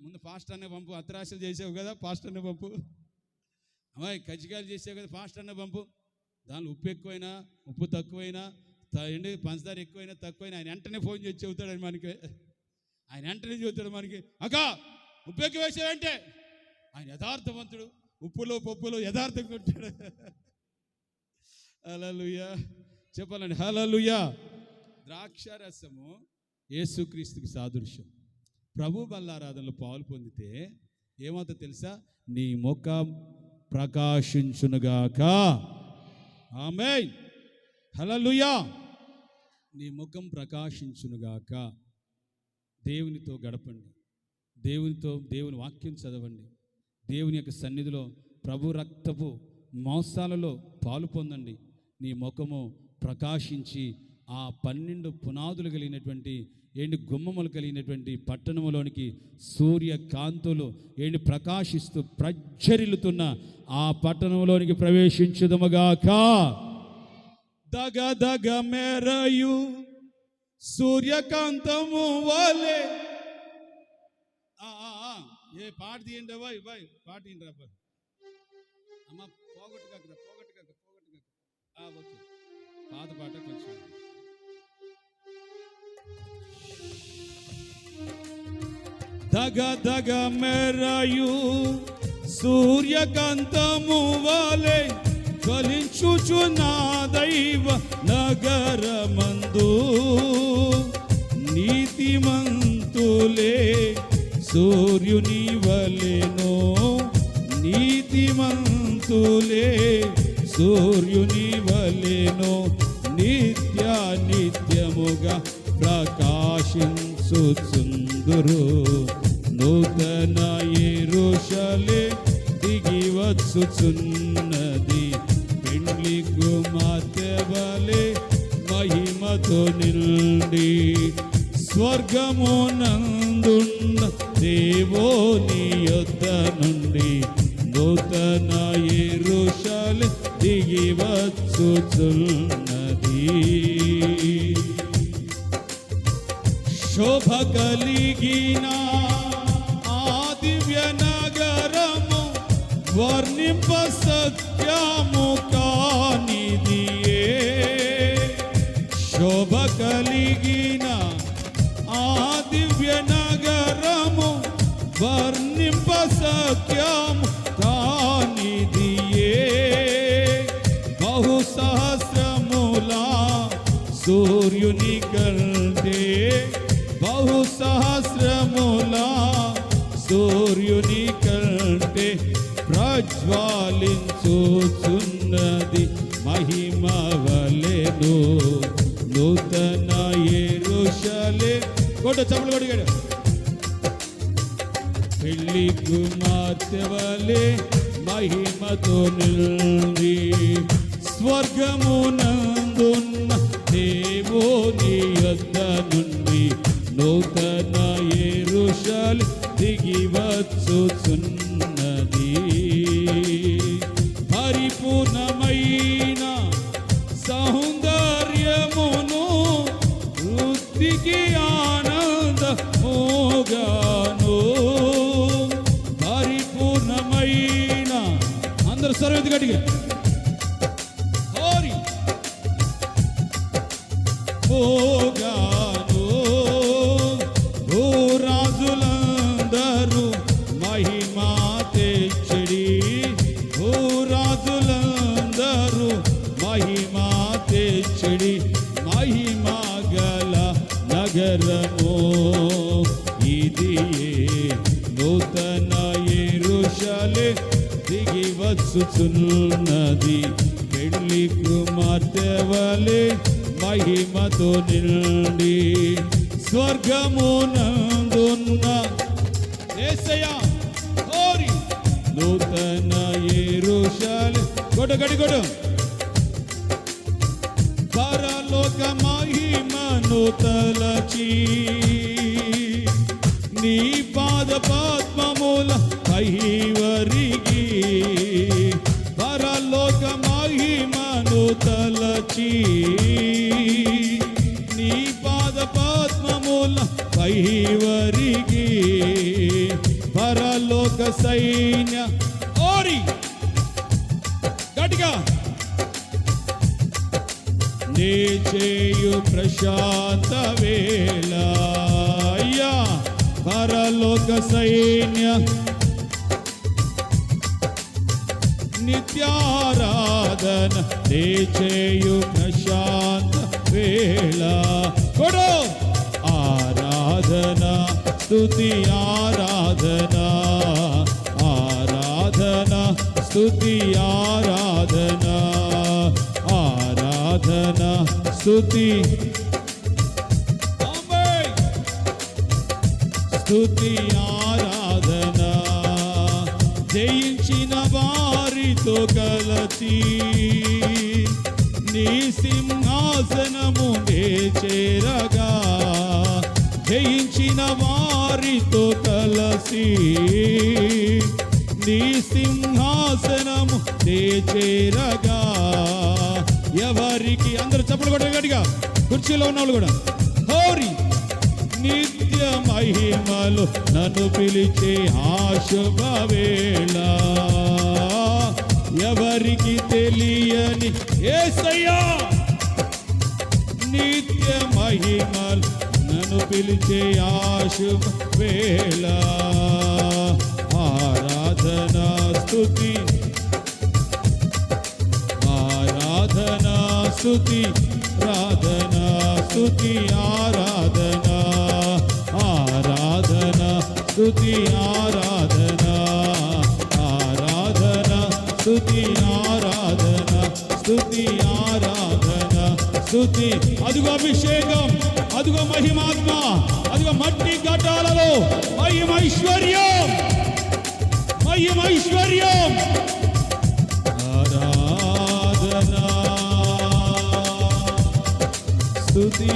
ముందు పాస్టర్నే పంపు, అత్రాశలు చేసావు కదా పాస్టర్నే పంపు. అమ్మాయి కజ్జికాయలు చేసావు కదా పాస్టర్నే పంపు. దానిలో ఉప్పు ఎక్కువైనా ఉప్పు తక్కువైనా ఎండి పంచదార ఎక్కువైనా తక్కువైనా ఆయన వెంటనే ఫోన్ చేసి చెబుతాడు మనకి. ఆయన వెంటనే చెబుతాడు మనకి, అక్క ఉప్పు ఎక్కువ వేసావంటే. ఆయన యథార్థవంతుడు, ఉప్పులో పప్పులో యథార్థంగా ఉంటాడు. హల్లెలూయా చెప్పాలండి, హల్లెలూయా. ద్రాక్షారసము యేసుక్రీస్తుకి సాదృశ్యం. ప్రభు బల్లారాధనలో పాలు పొందితే ఏమవుతుందో తెలుసా? నీ ముఖం ప్రకాశించునుగాక. ఆమేన్, హల్లెలూయా. నీ ముఖం ప్రకాశించునుగాక. దేవునితో గడపండి, దేవుని వాక్యం చదవండి, దేవుని యొక్క సన్నిధిలో ప్రభు రక్తపు మాంసాలలో పాలు పొందండి. నీ ముఖము ప్రకాశించి ఆ 12 పునాదులు కలిగినటువంటి గుమ్మములు కలిగినటువంటి పట్టణములోనికి సూర్యకాంతులు ప్రకాశిస్తూ ప్రజ్వరిల్లుతున్న ఆ పట్టణంలోనికి ప్రవేశించుదముగాక. దగదగ మెరయు సూర్యకాంతము వలె. ఏ పాట తీయండి బాయ్, పాట తీయండి రా అమ్మ. పోగొట్టుకాక ఓకే, పాత పాట కొంచెం. దగదగ మెరయు సూర్యకాంతము వలె జ్వలించుచు నా దైవ నగరమందు నీతిమంతులే సూర్యుని వలెనో, నీతిమంతులే సూర్యుని వలెనో నిత్యముగా ప్రకాశించుచుందురు. నూతన యెరూషలేము దిగి వచ్చుచున్నది, పెండ్లి కుమార్తె వలె మహిమతో నిండి. స్వర్గమునందున్న దేవుని యొద్ద నుండి నూతన యెరూషలేము దిగి వచ్చుచున్నది. శోభ కలిగిన ఆ దివ్య నగరము వర్ణింప సత్యము కానిదియే శోభ కలిగిన ఆ దివ్య నగరము వర్ణింప సత్యము కానిదియే బహు సహస్రములా సూర్యుని కంటే బహు సహస్రములా సూర్యుని కంటే ప్రజ్వాలించుచున్నది మహిమ వలెను నూతన యెరూషలేము. కొట్టు చప్పలు కొట్టాడు. పెళ్లి కుమార్తె వలె మహిమతో నిండి స్వర్గమునందున్న దేవుని యొద్ద నుండి నూతన యెరూషలేము దిగి వచ్చుచున్నది. పరిపూర్ణమైన సౌందర్యమును వృద్ధికి ఆనందముగాను పరిపూర్ణమైన అందరూ సర్వతి గట్టిగా ఓగాను భూరాజులందరూ మహిమా తెచ్చడి భూరాజులందరూ మహిమా తెచ్చడి మహిమా గల నగరము ఇది నూతన యెరూషలేము దిగి వచ్చుచున్నది. పెళ్లి కుమార్తె వలె మహిమతో నిండి స్వర్గమునందున్న యేసయ్యా ఓరి నూతన యెరూషలేము. కొడు గడి కొడు. పరలోక మహిమను తలచి నీ పాద పద్మముల కైవరిగి పరలోక మహిమను తలచి నీ పాద పద్మముల కైవరిగి పరలోక సైన్య ఓరి గట్టిగా నే చేయు ప్రశాంత వేళ అయ్యా పరలోక సైన్య నిత్యారాధన నే చేయు ప్రశాంత వేళ కొడు ఆరాధన స్తుతి ఆరాధన ఆరాధన స్తుతి ఆరాధన ఆరాధన స్తుతి స్తుతి ఆరాధన జయించిన వారితో కలసి నీ సింహాసనము నే చేరగా జయించిన వారితో కలసి నీ సింహాసనము నే చేరగా ఎవరికి అందరూ చప్పలు కొట్టారు గట్టిగా కుర్చీలో ఉన్న వాళ్ళు కూడా హోరి నిత్య మహిమలు నన్ను పిలిచే ఆ శుభవేళ ఎవరికి తెలియని యేసయ్యా నిత్య మహిమలు నన్ను పిలిచే ఆ శుభవేళ ఆరాధన స్తుతి ఆరాధన స్తుతి ఆరాధన స్తుతి ఆరాధన ఆరాధన స్తుతి ఆరాధన ఆరాధన స్తుతి ఆరాధన స్తుతి ఆరాధన స్తుతి అదుగో అభిషేకం అదుగో మహిమాత్మ అదుగో మట్టి ఘటాలలో మహిమైశ్వర్యం మహిమైశ్వర్యం ఆరాధన స్తుతి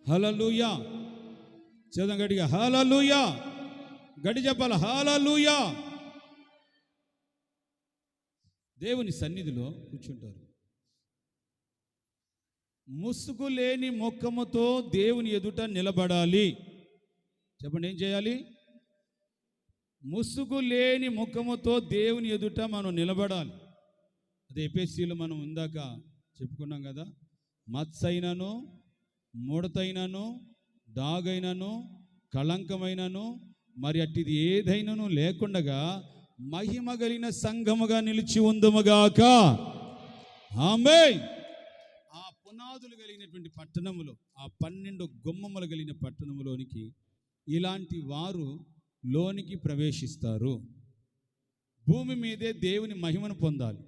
హల్లెలూయా. చదువు గట్టిగా హల్లెలూయా. గట్టి చెప్పాలి హల్లెలూయా. దేవుని సన్నిధిలో కూర్చుంటారు. ముసుగు లేని ముఖముతో దేవుని ఎదుట నిలబడాలి. చెప్పండి, ఏం చేయాలి? ముసుగు లేని ముఖముతో దేవుని ఎదుట మనం నిలబడాలి. అదే ఎఫెసీలో మనం ఇందాక చెప్పుకున్నాం కదా, మత్సైనను, ముడతైనను, డాగైనను, కళంకమైనను మరి అట్టిది ఏదైనను లేకుండగా మహిమ కలిగిన సంఘముగా నిలిచి ఉందముగాక. ఆమేన్. ఆ పునాదులు కలిగినటువంటి పట్టణములో, ఆ 12 గుమ్మములు కలిగిన పట్టణములోనికి ఇలాంటి వారు లోనికి ప్రవేశిస్తారు. భూమి మీదే దేవుని మహిమను పొందాలి.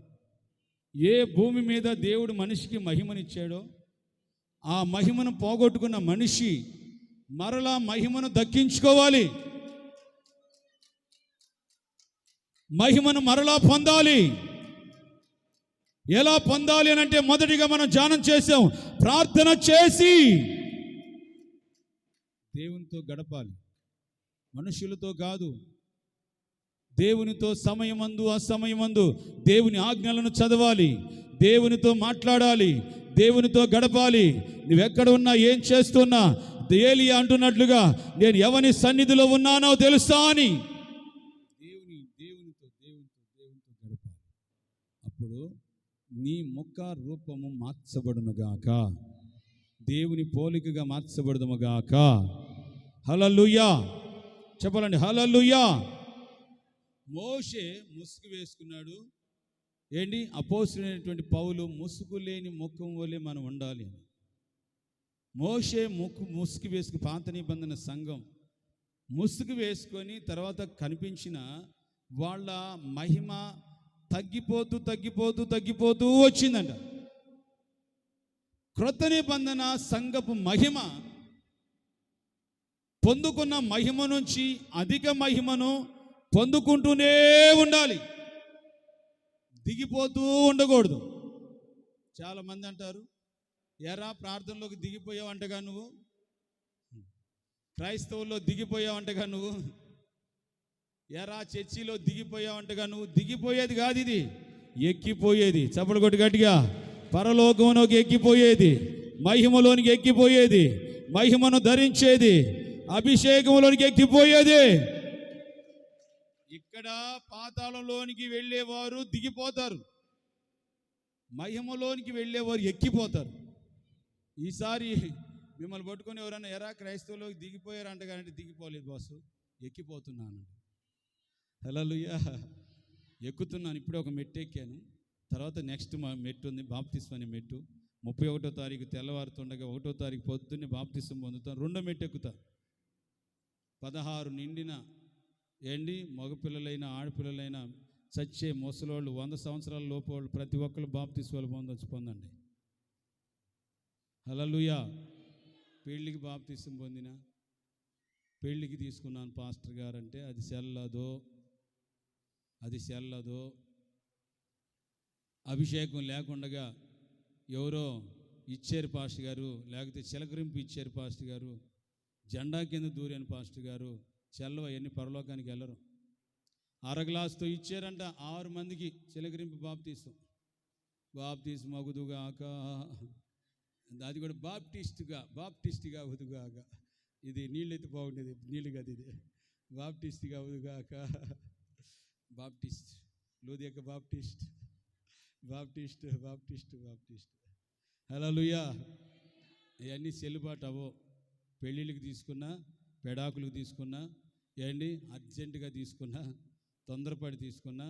ఏ భూమి మీద దేవుడు మనిషికి మహిమనిచ్చాడో ఆ మహిమను పోగొట్టుకున్న మనిషి మరలా మహిమను దక్కించుకోవాలి. మహిమను మరలా పొందాలి. ఎలా పొందాలి అని అంటే మొదటిగా మనం ధ్యానం చేసాం, ప్రార్థన చేసి దేవునితో గడపాలి. మనుషులతో కాదు, దేవునితో సమయమందు అసమయమందు దేవుని ఆజ్ఞలను చదవాలి, దేవునితో మాట్లాడాలి, దేవునితో గడపాలి. నువ్వెక్కడ ఉన్నా, ఏం చేస్తున్నా, ఏలియా అంటున్నట్లుగా నేను ఎవని సన్నిధిలో ఉన్నానో తెలుసా అని దేవునితో గడపాలి. అప్పుడు నీ ముఖ రూపము మార్చబడునుగాక, దేవుని పోలికగా మార్చబడుదుముగాక. హల్లెలూయా. చెప్పాలండి హల్లెలూయా. మోషే ముసుగు వేసుకున్నాడు. ఏంటి? అపోస్తలుడైనటువంటి పౌలు ముసుగు లేని ముఖం వలె మనం ఉండాలి. మోషే ముసుగు వేసుకు పాత నిబంధన సంఘం ముసుగు వేసుకొని తర్వాత కనిపించిన వాళ్ళ మహిమ తగ్గిపోతూ తగ్గిపోతూ తగ్గిపోతూ వచ్చిందంట. క్రొత్త నిబంధన సంఘపు మహిమ పొందుకున్న మహిమ నుంచి అధిక మహిమను పొందుకుంటూనే ఉండాలి, దిగిపోతూ ఉండకూడదు. చాలామంది అంటారు, ఎరా ప్రార్థనలోకి దిగిపోయావంటగా నువ్వు, క్రైస్తవుల్లో దిగిపోయావంటగా నువ్వు, ఎరా చర్చిలో దిగిపోయావంటగా నువ్వు. దిగిపోయేది కాదు, ఇది ఎక్కిపోయేది. చప్పలు కొట్టి గట్టిగా. పరలోకంలోకి ఎక్కిపోయేది, మహిమలోనికి ఎక్కిపోయేది, మహిమను ధరించేది, అభిషేకంలోనికి ఎక్కిపోయేది. ఇక్కడ పాతాళంలోనికి వెళ్ళేవారు దిగిపోతారు, మహిమలోనికి వెళ్ళేవారు ఎక్కిపోతారు. ఈసారి మిమ్మల్ని పట్టుకొని ఎవరైనా ఎరా క్రైస్తవులోకి దిగిపోయారంట కానీ దిగిపోలేదు బాసు, ఎక్కిపోతున్నాను. హల్లెలూయా. ఎక్కుతున్నాను. ఇప్పుడే ఒక మెట్టు ఎక్కాను, తర్వాత నెక్స్ట్ మా మెట్టు ఉంది, బాప్తిస్మం అనే మెట్టు. 31వ తారీఖు తెల్లవారుతుండగా 1వ తారీఖు పొద్దున్నే బాప్తిస్మం పొందుతాను. 2వ మెట్టు ఎక్కుతా. 16 నిండిన మగపిల్లలైనా ఆడపిల్లలైనా చచ్చే ముసలోళ్ళు 100 సంవత్సరాల లోపు వాళ్ళు ప్రతి ఒక్కరు బాప్తిస్మాలు పొందండి. హల్లెలూయా. పెళ్ళికి బాప్తిస్మం పొందిన, పెళ్ళికి తీసుకున్నాను పాస్టర్ గారు అంటే అది చెల్లదో. అభిషేకం లేకుండగా ఎవరో ఇచ్చారు పాస్టర్ గారు, లేకపోతే చిలకరింపు ఇచ్చారు పాస్టర్ గారు, జెండా కింద దూరాను పాస్టర్ గారు, చెల్లవ ఎన్ని పరలోకానికి వెళ్ళరు. అరగ్లాస్తో ఇచ్చారంట 6 మందికి చిలకరింపు బాప్తిస్మం అగుదుగాక. అది కూడా బాప్టిస్ట్గా అవుదుగాక. ఇది నీళ్ళు అయితే బాగుండేది, నీళ్ళు కాదు ఇది. బాప్టిస్ట్గా అవుదుగాక. బాప్టిస్ట్ లూదియక బాప్టిస్ట్. హల్లెలూయా. ఇవన్నీ చెల్లుబాటు అవ్వో. పెళ్ళిళ్ళకి తీసుకున్నా, పెడాకులకు తీసుకున్నా, అర్జెంటుగా తీసుకున్నా, తొందరపడి తీసుకున్నా,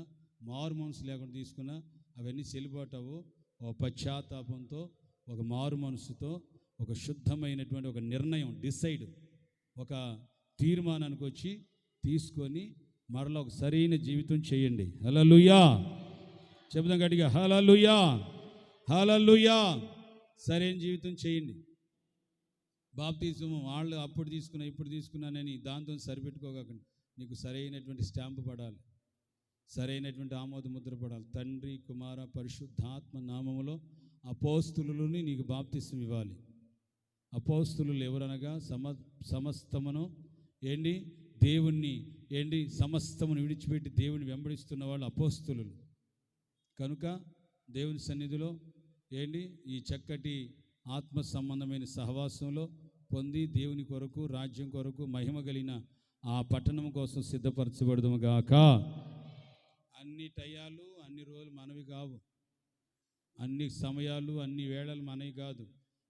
మారు మనసు లేకుండా తీసుకున్నా, అవన్నీ చెల్లుబాటు అవ్వు. ఒక పశ్చాత్తాపంతో, ఒక మారు మనసుతో, ఒక శుద్ధమైనటువంటి ఒక నిర్ణయం, ఒక తీర్మానానికి వచ్చి తీసుకొని మరలా ఒక సరైన జీవితం చేయండి. హల్లెలూయా. చెబుదాం గట్టిగా హల్లెలూయా. హల్లెలూయా. సరైన జీవితం చేయండి. బాప్తిస్మం వాళ్ళు అప్పుడు తీసుకున్నా ఇప్పుడు తీసుకున్నానని దాంతో సరిపెట్టుకోకండి. నీకు సరైనటువంటి స్టాంపు పడాలి, సరైనటువంటి ఆమోద ముద్ర పడాలి. తండ్రి కుమార పరిశుద్ధాత్మ నామములో ఆ అపోస్తులుని నీకు బాప్తిసం ఇవ్వాలి. అపోస్తులు ఎవరనగా సమస్తమును దేవుణ్ణి సమస్తమును విడిచిపెట్టి దేవుని వెంబడిస్తున్న వాళ్ళు అపోస్తులు. కనుక దేవుని సన్నిధిలో ఈ చక్కటి ఆత్మ సంబంధమైన సహవాసంలో పొంది దేవుని కొరకు, రాజ్యం కొరకు, మహిమ కలిగిన ఆ పట్టణం కోసం సిద్ధపరచబడదుము గాక. అన్ని టయాలు అన్ని రోజులు మనవి కావు, అన్ని సమయాలు అన్ని వేళలు మనవి కాదు.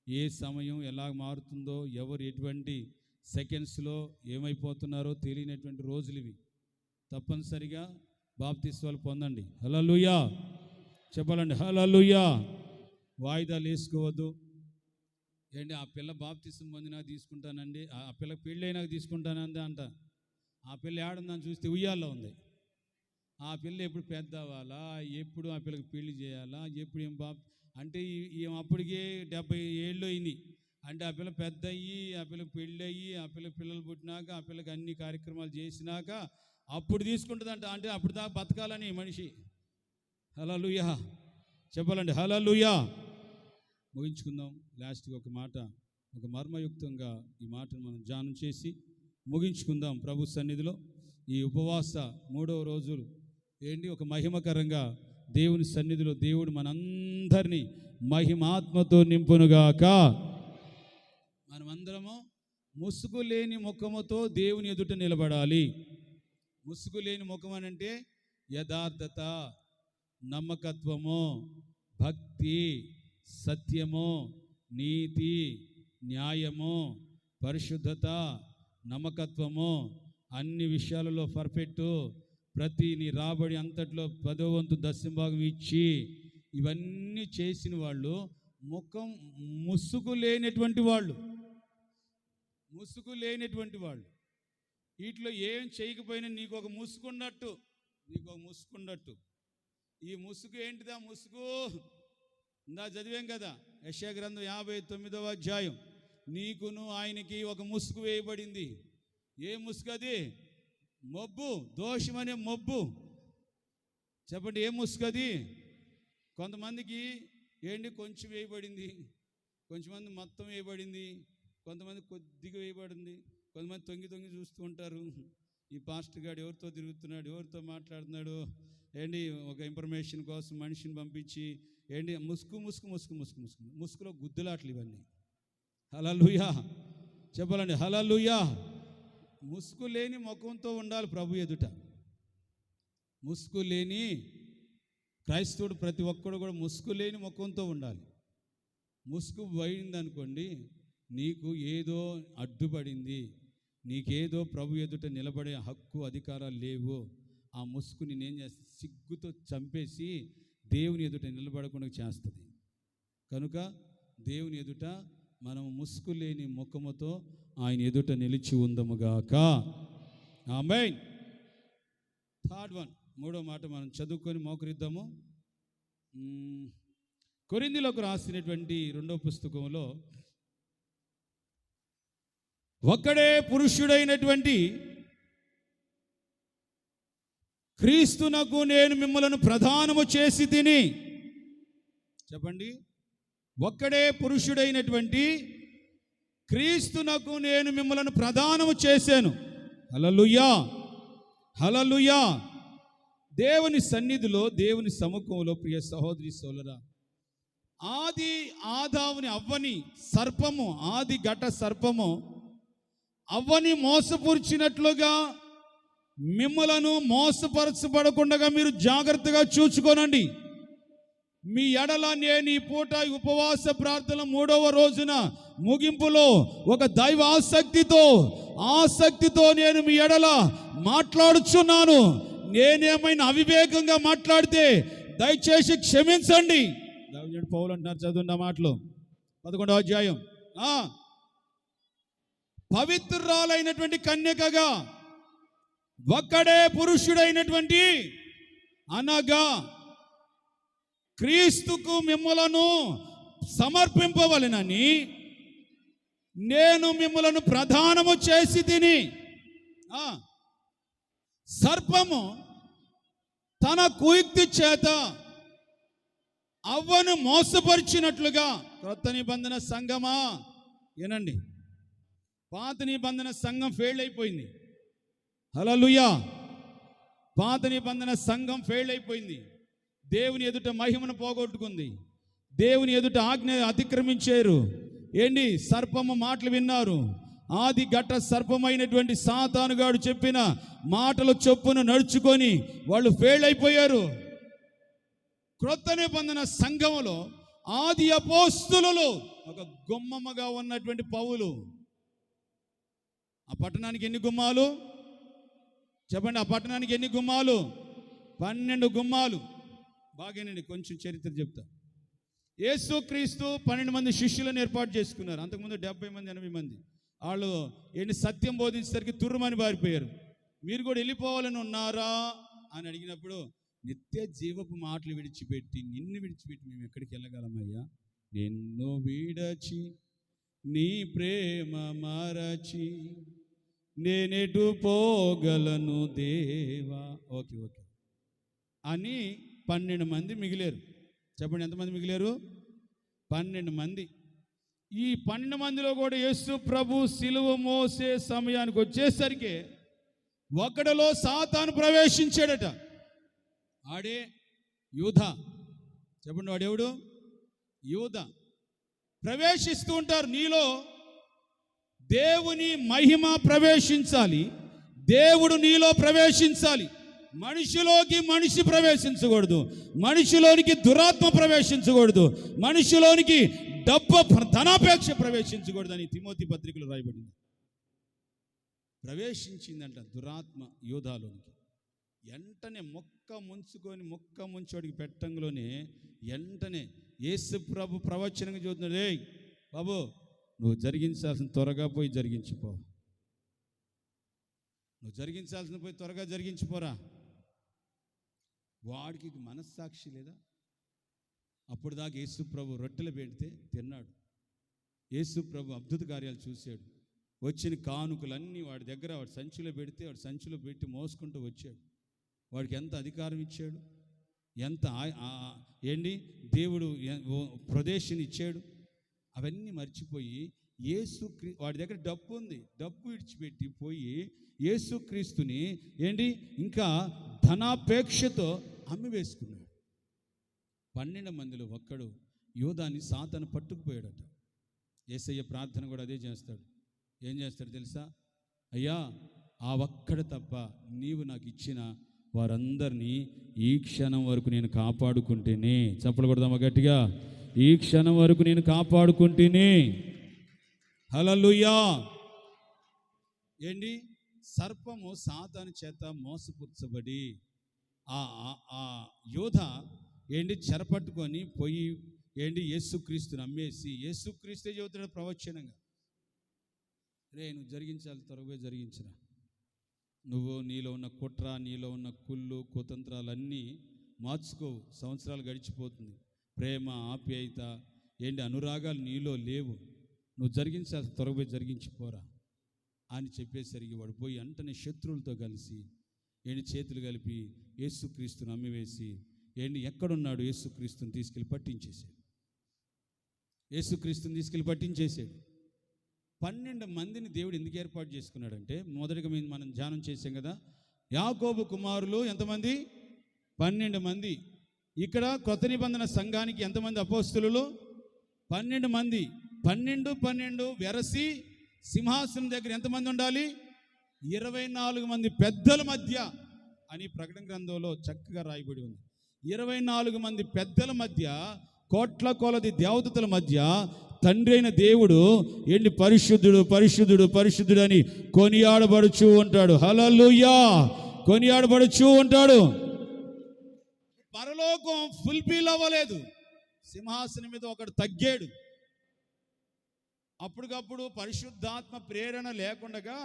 ఏ సమయం ఎలా మారుతుందో, ఎవరు ఎటువంటి సెకండ్స్లో ఏమైపోతున్నారో తెలియనటువంటి రోజులు ఇవి. తప్పనిసరిగా బాప్తిస్వాలు పొందండి. హల్లెలూయా చెప్పాలండి. హల్లెలూయా. వాయిదాలు వేసుకోవద్దు. ఆ పిల్ల బాప్తిసం పొందినాక తీసుకుంటానండి, ఆ పిల్ల పెళ్ళి అయినాక తీసుకుంటానండి అంట. ఆ పిల్ల ఏడుందని చూస్తే ఉయ్యాల్లో ఉంది. ఆ పిల్ల ఎప్పుడు పెద్ద అవ్వాలా, ఎప్పుడు ఆ పిల్లకి పెళ్లి చేయాలా, ఎప్పుడు అంటే అప్పటికే 70 ఏళ్ళు అయినాయి. అంటే ఆ పిల్ల పెద్ద అయ్యి, ఆ పిల్లకి పెళ్ళి అయ్యి, ఆ పిల్లకి పిల్లలు పుట్టినాక, ఆ పిల్లకి అన్ని కార్యక్రమాలు చేసినాక అప్పుడు తీసుకుంటుందంట. అంటే అప్పుడు దాకా బతకాలని మనిషి. హల్లెలూయా చెప్పాలండి. హల్లెలూయా. ముగించుకుందాం. లాస్ట్కి ఒక మాట, ఒక మర్మయుక్తంగా ఈ మాటను మనం ధ్యానం చేసి ముగించుకుందాం ప్రభు సన్నిధిలో. ఈ ఉపవాస 3వ రోజులు ఒక మహిమకరంగా దేవుని సన్నిధిలో దేవుడు మనందరినీ మహిమాత్మతో నింపునుగాక. మనమందరము ముసుగు లేని ముఖముతో దేవుని ఎదుట నిలబడాలి. ముసుగు లేని ముఖం అంటే యథార్థత, నమ్మకత్వము, భక్తి, సత్యము, నీతి, న్యాయము, పరిశుద్ధత, నమ్మకత్వము, అన్ని విషయాలలో పర్ఫెక్టు, ప్రతి నీ రాబడి అంతట్లో 10వ వంతు దశంభాగం ఇచ్చి ఇవన్నీ చేసిన వాళ్ళు ముఖం ముసుగు లేనటువంటి వాళ్ళు. ముసుగు లేనటువంటి వాళ్ళు వీటిలో ఏం చేయకపోయినా నీకు ఒక ముసుగున్నట్టు, ఈ ముసుగు ఏంటిదా? ముసుగు ఇందా చదివాం కదా, యెషయా గ్రంథం 59వ అధ్యాయం. నీకును ఆయనకి ఒక ముసుగు వేయబడింది. ఏ ముసుగు అది? మబ్బు, దోషమనే మబ్బు. చెప్పండి, ఏ ముసుగు అది? కొంతమందికి కొంచెం వేయబడింది, కొంచెంమంది మొత్తం వేయబడింది, కొంతమంది కొద్దిగా వేయబడింది, కొంతమంది తొంగి చూస్తూ ఉంటారు. ఈ పాస్టర్ గారు ఎవరితో తిరుగుతున్నాడు, ఎవరితో మాట్లాడుతున్నాడు, ఒక ఇన్ఫర్మేషన్ కోసం మనిషిని పంపించి ముసుగులో గుద్దులాట్లు ఇవన్నీ. హల్లెలూయా చెప్పాలండి. హల్లెలూయా. ముసుగు లేని ముఖంతో ఉండాలి ప్రభు ఎదుట. ముసుగు లేని క్రైస్తవుడు ప్రతి ఒక్కడు కూడా ముసుగు లేని ముఖంతో ఉండాలి. ముసుగు పోయిందనుకోండి, నీకు ఏదో అడ్డుపడింది, నీకేదో ప్రభు ఎదుట నిలబడే హక్కు అధికారాలు లేవు. ఆ ముసుగుని నేను చేస్తే సిగ్గుతో చంపేసి దేవుని ఎదుట నిలబడకుండా చేస్తుంది. కనుక దేవుని ఎదుట మనం ముసుగు లేని ముఖముతో ఆయన ఎదుట నిలిచి ఉందముగాక. ఆమేన్. థర్డ్ వన్, 3వ మాట మనం చదువుకొని మోకరిద్దాము. కొరింథీయులకు రాసినటువంటి 2వ పుస్తకంలో, ఒక్కడే పురుషుడైనటువంటి క్రీస్తునకు నేను మిమ్మలను ప్రదానము చేసి తిని. చెప్పండి, ఒక్కడే పురుషుడైనటువంటి క్రీస్తునకు నేను మిమ్మలను ప్రదానము చేశాను. హల్లెలూయా హల్లెలూయా. దేవుని సన్నిధిలో, దేవుని సముఖంలో ప్రియ సహోదరి సోదరా, ఆది ఆదాముని అవ్వని సర్పము, ఆది ఘట సర్పము అవ్వని మోసపూర్చినట్లుగా మిమ్మలను మోసపరచబడకుండా మీరు జాగ్రత్తగా చూసుకోనండి. మీ ఎడల నేను ఈ పూట ఉపవాస ప్రార్థన 3వ రోజున ముగింపులో ఒక దైవ ఆసక్తితో నేను మీ ఎడల మాట్లాడుచున్నాను. నేనేమైనా అవివేకంగా మాట్లాడితే దయచేసి క్షమించండి. పౌలు అంటున్నారు, చదువున్న మాటలు 11వ అధ్యాయం. పవిత్రురాలైనటువంటి కన్యకగా ఒక్కడే పురుషుడైనటువంటి అనగా క్రీస్తుకు మిమ్మలను సమర్పింపవలెనని నేను మిమ్మలను ప్రదానము చేసి తిని. సర్పము తన కుయుక్తి చేత అవ్వను మోసపరిచినట్లుగా క్రొత్త నిబంధన సంఘమా ఏనండి, పాత నిబంధన సంఘం ఫెయిల్ అయిపోయింది. హల్లెలూయా. పాత నిబంధన సంఘం ఫెయిల్ అయిపోయింది. దేవుని ఎదుట మహిమను పోగొట్టుకుంది. దేవుని ఎదుట ఆజ్ఞ అతిక్రమించారు. ఏంటి, సర్పము మాటలు విన్నారు. ఆది ఘట్ట సర్పమైనటువంటి సాతానుగాడు చెప్పిన మాటల చొప్పున నడుచుకొని వాళ్ళు ఫెయిల్ అయిపోయారు. క్రొత్త నిబంధన సంఘములో ఆది అపోస్తులలో ఒక గుమ్మమ్మగా ఉన్నటువంటి పౌలు, ఆ పట్టణానికి ఎన్ని గుమ్మాలు చెప్పండి? ఆ పట్టణానికి ఎన్ని గుమ్మాలు? 12 గుమ్మాలు. బాగానండి, కొంచెం చరిత్ర చెప్తా. యేసుక్రీస్తు 12 మంది శిష్యులను ఏర్పాటు చేసుకున్నారు. అంతకుముందు 70 మంది 80 మంది. వాళ్ళు ఏంటి, సత్యం బోధించేసరికి తుర్రుమని పారిపోయారు. మీరు కూడా వెళ్ళిపోవాలని ఉన్నారా అని అడిగినప్పుడు, నిత్య జీవపు మాటలు విడిచిపెట్టి నిన్ను విడిచిపెట్టి మేము ఎక్కడికి వెళ్ళగలమయ్యా? నిన్ను విడచి నీ ప్రేమ మరచి నేనెటు పోగలను దేవా. ఓకే అని 12 మంది మిగిలారు. చెప్పండి, ఎంతమంది మిగిలారు? 12 మంది. ఈ 12 మందిలో కూడా యేసు ప్రభు సిలువ మోసే సమయానికి వచ్చేసరికి ఒకడిలో సాతాను ప్రవేశించాడట. ఆడే యూదా. చెప్పండి, వాడెవడు? యూదా. ప్రవేశిస్తూ ఉంటారు. నీలో దేవుని మహిమ ప్రవేశించాలి, దేవుడు నీలో ప్రవేశించాలి. మనిషిలోకి మనిషి ప్రవేశించకూడదు, మనిషిలోనికి దురాత్మ ప్రవేశించకూడదు, మనిషిలోనికి డబ్బు ధనాపేక్ష ప్రవేశించకూడదు అని తిమోతి పత్రికలో రాయబడింది. ప్రవేశించిందంట దురాత్మ యూదాలోనికి. వెంటనే మొక్క ముంచోడికి పెట్టంలోనే వెంటనే యేసు ప్రభు ప్రవచనంగా చూస్తున్నాడు, రే బాబు, నువ్వు జరిగించాల్సిన త్వరగా పోయి జరిగించిపో, నువ్వు జరిగించాల్సిన పోయి త్వరగా జరిగించిపోరా. వాడికి మనస్సాక్షి లేదా? అప్పుడు దాకా యేసు ప్రభు రొట్టెలు పెడితే తిన్నాడు. యేసు ప్రభు అద్భుత కార్యాలు చూశాడు. వచ్చిన కానుకలన్నీ వాడి దగ్గర వాడి సంచిలో పెడితే వాడి సంచిలో పెట్టి మోసుకుంటూ వచ్చాడు. వాడికి ఎంత అధికారం ఇచ్చాడు, ఎంత ఏంటి దేవుడు ప్రదేశం ఇచ్చాడు. అవన్నీ మర్చిపోయి వాడి దగ్గర డబ్బు ఉంది, డబ్బు విడిచిపెట్టి పోయి యేసుక్రీస్తుని ఏంటి ఇంకా ధనాపేక్షతో అమ్మి వేసుకున్నాడు. 12 మందిలో ఒక్కడు యూదాని సాతాను పట్టుకుపోయాడట. యేసయ్య ప్రార్థన కూడా అదే చేస్తాడు. ఏం చేస్తాడు తెలుసా? అయ్యా, ఆ ఒక్కడు తప్ప నీవు నాకు ఇచ్చిన వారందరినీ ఈ క్షణం వరకు నేను కాపాడుకుంటేనే, చప్పలు కొడదామా గట్టిగా, ఈ క్షణం వరకు నేను కాపాడుకుంటేనే. హల్లెలూయా. ఏంటి, సర్పము సాతాను చేత మోసపుచ్చబడి ఆ యోధ ఏంటి చెరపట్టుకొని పోయి ఏంటి యేసుక్రీస్తుని అమ్మేసి, యేసుక్రీస్తే చెబుతాడు ప్రవచనంగా, రే నువ్వు జరిగించాలి, త్వరగా జరిగించరా. నువ్వు నీలో ఉన్న కుట్ర, నీలో ఉన్న కుళ్ళు కుతంత్రాలన్నీ మార్చుకోవు. సంవత్సరాలు గడిచిపోతుంది. ప్రేమ, ఆప్యాయత, ఏంటి అనురాగాలు నీలో లేవు. నువ్వు జరిగించాలి, త్వరగా జరిగించిపోరా అని చెప్పేసరికి వాడు పోయి వెంటనే శత్రువులతో కలిసి ఏంటి చేతులు కలిపి యేసుక్రీస్తుని అమ్మివేసి ఏంటి ఎక్కడున్నాడు యేసుక్రీస్తుని తీసుకెళ్ళి పట్టించేశాడు. యేసుక్రీస్తుని తీసుకెళ్ళి పట్టించేశాడు. 12 మందిని దేవుడు ఎందుకు ఏర్పాటు చేసుకున్నాడంటే, మొదటిగా మనం ధ్యానం చేసాం కదా, యాకోబు కుమారులు ఎంతమంది? 12 మంది. ఇక్కడ కొత్త నిబంధన సంఘానికి ఎంతమంది అపోస్తులు? 12 మంది. 12 వెరసి సింహాసనం దగ్గర ఎంతమంది ఉండాలి? 24 మంది పెద్దల మధ్య అని ప్రకటన గ్రంథంలో చక్కగా రాయబడి ఉంది. 24 మంది పెద్దల మధ్య, కోట్ల కొలది దేవదూతల మధ్య తండ్రి అయిన దేవుడు ఏంటి పరిశుద్ధుడు పరిశుద్ధుడు పరిశుద్ధుడు అని కొనియాడబడుచూ ఉంటాడు. హల్లెలూయా. కొనియాడబడుచూ ఉంటాడు. పరలోకం ఫుల్ఫిల్ అవ్వలేదు. సింహాసనం మీద ఒకడు తగ్గాడు. అప్పటికప్పుడు పరిశుద్ధాత్మ ప్రేరణ లేకుండగా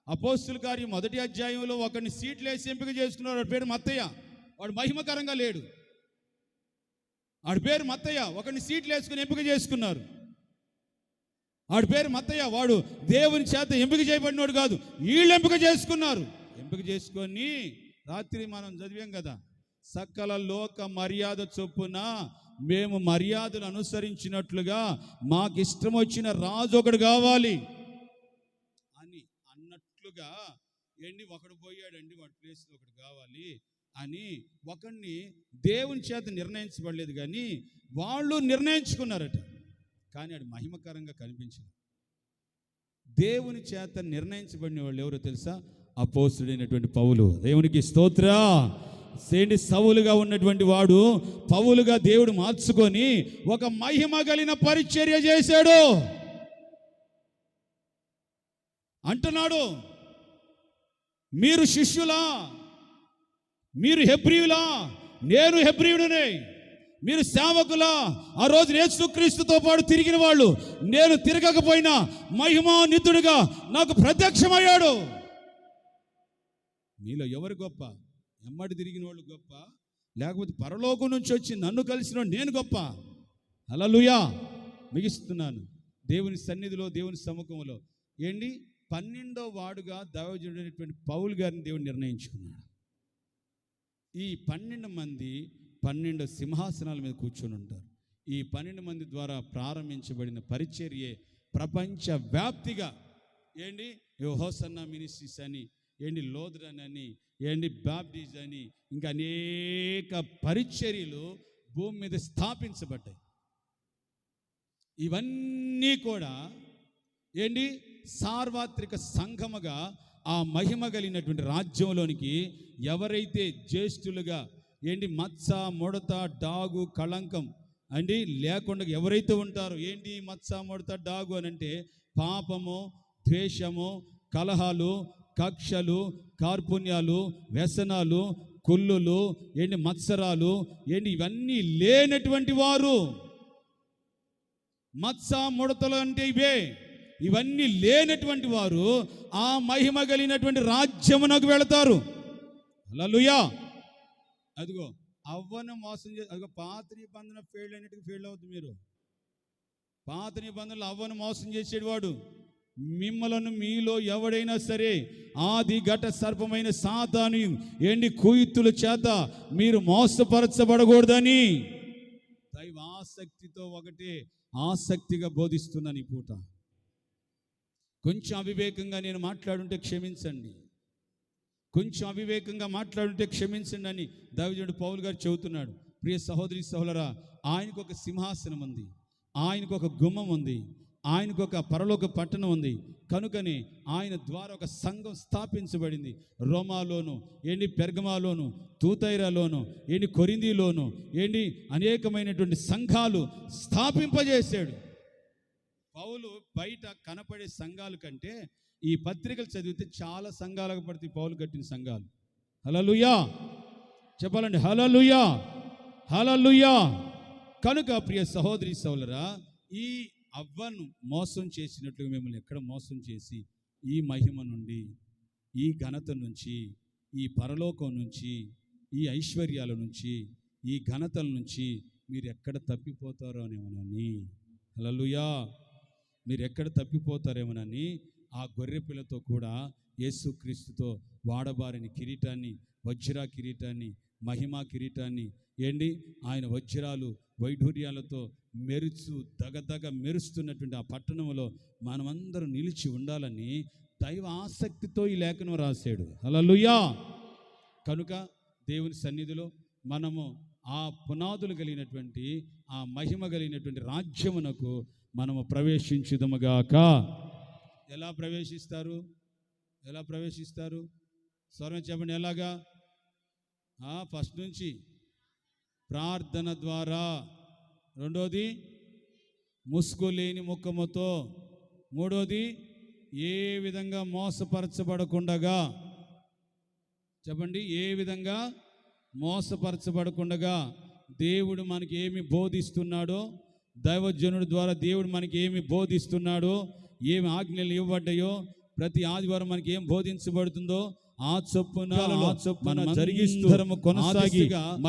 అపోస్తుల కార్యం 1వ అధ్యాయంలో ఒకరిని సీట్లు వేసి ఎంపిక చేసుకున్నాడు. వాడి పేరు మత్తయ్య. వాడు మహిమకరంగా లేడు. వాడి పేరు మత్తయ్య. ఒకరిని సీట్లు వేసుకుని ఎంపిక చేసుకున్నారు. వాడి పేరు మత్తయ్య. వాడు దేవుని చేత ఎంపిక చేయబడినోడు కాదు, వీళ్ళు ఎంపిక చేసుకున్నారు. ఎంపిక చేసుకొని రాత్రి మనం చదివాం కదా, సకల లోక మర్యాద చొప్పున మేము మర్యాదలు అనుసరించినట్లుగా మాకు ఇష్టం వచ్చిన రాజు ఒకడు కావాలి అని అన్నట్లుగా ఒకడు పోయాడండి, వాడి ప్లేస్లో ఒకడు కావాలి అని ఒకడిని దేవుని చేత నిర్ణయించబడలేదు, కానీ వాళ్ళు నిర్ణయించుకున్నారట. కానీ అది మహిమకరంగా కనిపించింది. దేవుని చేత నిర్ణయించబడిన వాళ్ళు ఎవరో తెలుసా? అపోస్తుడైనటువంటి పౌలు. దేవునికి స్తోత్ర. సౌలుగా ఉన్నటువంటి వాడు పౌలుగా దేవుడు మార్చుకొని ఒక మహిమ కలిగిన పరిచర్య చేశాడు అంటున్నాడు. మీరు శిష్యులా? మీరు హెబ్రీయులా? నేను హెబ్రీయుడినే. మీరు సేవకులా? ఆ రోజు యేసుక్రీస్తుతో పాటు తిరిగిన వాళ్ళు. నేను తిరగకపోయినా మహిమాన్వితుడిగా నాకు ప్రత్యక్షమయ్యాడు. మీలో ఎవరు గొప్ప? ఎమ్మడి తిరిగిన వాళ్ళు గొప్ప, లేకపోతే పరలోకం నుంచి వచ్చి నన్ను కలిసిన నేను గొప్ప? హల్లెలూయా. ముగిస్తున్నాను. దేవుని సన్నిధిలో, దేవుని సముఖంలో 12వ వాడుగా దైవజనుడైనటువంటి పౌలు గారిని దేవుడు నిర్ణయించుకున్నాడు. ఈ 12 మంది 12 సింహాసనాల మీద కూర్చొని ఉంటారు. ఈ 12 మంది ద్వారా ప్రారంభించబడిన పరిచర్యే ప్రపంచ వ్యాప్తిగా హోసన్నా మినిస్ట్రీస్ అని, లోదరన్ అని, బాప్టిస్ట్ అని, ఇంకా అనేక పరిచర్యలు భూమి మీద స్థాపించబడ్డాయి. ఇవన్నీ కూడా సార్వత్రిక సంఘముగా ఆ మహిమ కలిగినటువంటి రాజ్యంలోనికి ఎవరైతే జ్యేష్ఠులుగా మచ్చ, ముడత, డాగు, కళంకం లేకుండా ఎవరైతే ఉంటారో, మచ్చ, ముడత, డాగు అని అంటే పాపము, ద్వేషము, కలహాలు, కక్షలు, కార్పుణ్యాలు, వ్యసనాలు, కుళ్ళులు, మత్సరాలు, ఇవన్నీ లేనటువంటి వారు. మత్స, ముడతలు అంటే ఇవన్నీ లేనటువంటి వారు ఆ మహిమ కలిగినటువంటి రాజ్యమునకు వెళతారు. హల్లెలూయా. అదిగో అవ్వను మోసం అదిగో పాత నిబంధన ఫెయిల్ అయినట్టుగా ఫెయిల్ అవుతుంది. మీరు పాత నిబంధనలు అవ్వను మోసం చేసేవాడు. మిమ్మలను మీలో ఎవడైనా సరే ఆది ఘట సర్పమైన సాతాను కుయుత్తుల చేత మీరు మోసపరచబడకూడదని దైవ ఆసక్తితో ఒకటే ఆసక్తిగా బోధిస్తున్నాను ఈ పూట. కొంచెం అవివేకంగా నేను మాట్లాడుంటే క్షమించండి, కొంచెం అవివేకంగా మాట్లాడుంటే క్షమించండి అని దైవజనుడు పౌలు గారు చెబుతున్నాడు. ప్రియ సహోదరి సహోదరా, ఆయనకు ఒక సింహాసనం ఉంది, ఆయనకు ఒక గుమ్మం ఉంది, ఆయనకు ఒక పరలోక పట్టణం ఉంది. కనుకనే ఆయన ద్వారా ఒక సంఘం స్థాపించబడింది. రోమాలోను, పెర్గమాలోను, తూతైరాలోను, కొరింథీలోను, అనేకమైనటువంటి సంఘాలు స్థాపింపజేశాడు. పౌలు బయట కనపడే సంఘాల కంటే ఈ పత్రికలు చదివితే చాలా సంఘాలకు పడితే పౌలు కట్టిన సంఘాలు. హల్లెలూయా చెప్పాలండి. హల్లెలూయా, హల్లెలూయా. కనుక ప్రియ సహోదరి సహోదరులారా, ఈ అవ్వను మోసం చేసినట్లుగా మిమ్మల్ని ఎక్కడ మోసం చేసి ఈ మహిమ నుండి, ఈ ఘనత నుంచి, ఈ పరలోకం నుంచి, ఈ ఐశ్వర్యాల నుంచి, ఈ ఘనతల నుంచి మీరు ఎక్కడ తప్పిపోతారోనేమోనని, హల్లెలూయా, మీరు ఎక్కడ తప్పిపోతారేమోనని ఆ గొర్రె పిల్లతో కూడా యేసుక్రీస్తుతో వాడబారిన కిరీటాన్ని, వజ్ర కిరీటాన్ని, మహిమా కిరీటాన్ని, ఆయన వజ్రాలు వైఢూర్యాలతో దగదగ మెరుస్తున్నటువంటి ఆ పట్టణంలో మనమందరం నిలిచి ఉండాలని దైవ ఆసక్తితో ఈ లేఖనం రాశాడు. హల్లెలూయా. కనుక దేవుని సన్నిధిలో మనము ఆ పునాదులు కలిగినటువంటి, ఆ మహిమ కలిగినటువంటి రాజ్యమునకు మనము ప్రవేశించుదముగాక. ఎలా ప్రవేశిస్తారు? ఎలా ప్రవేశిస్తారు? స్వరం చెప్పండి. ఎలాగా? ఫస్ట్ నుంచి ప్రార్థన ద్వారా, రెండోది ముసుగులేని ముఖముతో, మూడోది ఏ విధంగా మోసపరచబడకుండగా, చెప్పండి, ఏ విధంగా మోసపరచబడకుండగా దేవుడు మనకి ఏమి బోధిస్తున్నాడో, దైవజనుడి ద్వారా దేవుడు మనకి ఏమి బోధిస్తున్నాడో, ఏమి ఆజ్ఞలు ఇవ్వబడ్డాయో, ప్రతి ఆదివారం మనకి ఏం బోధించబడుతుందో ఆ చొప్పున జరిగిస్తూ కొనసాగి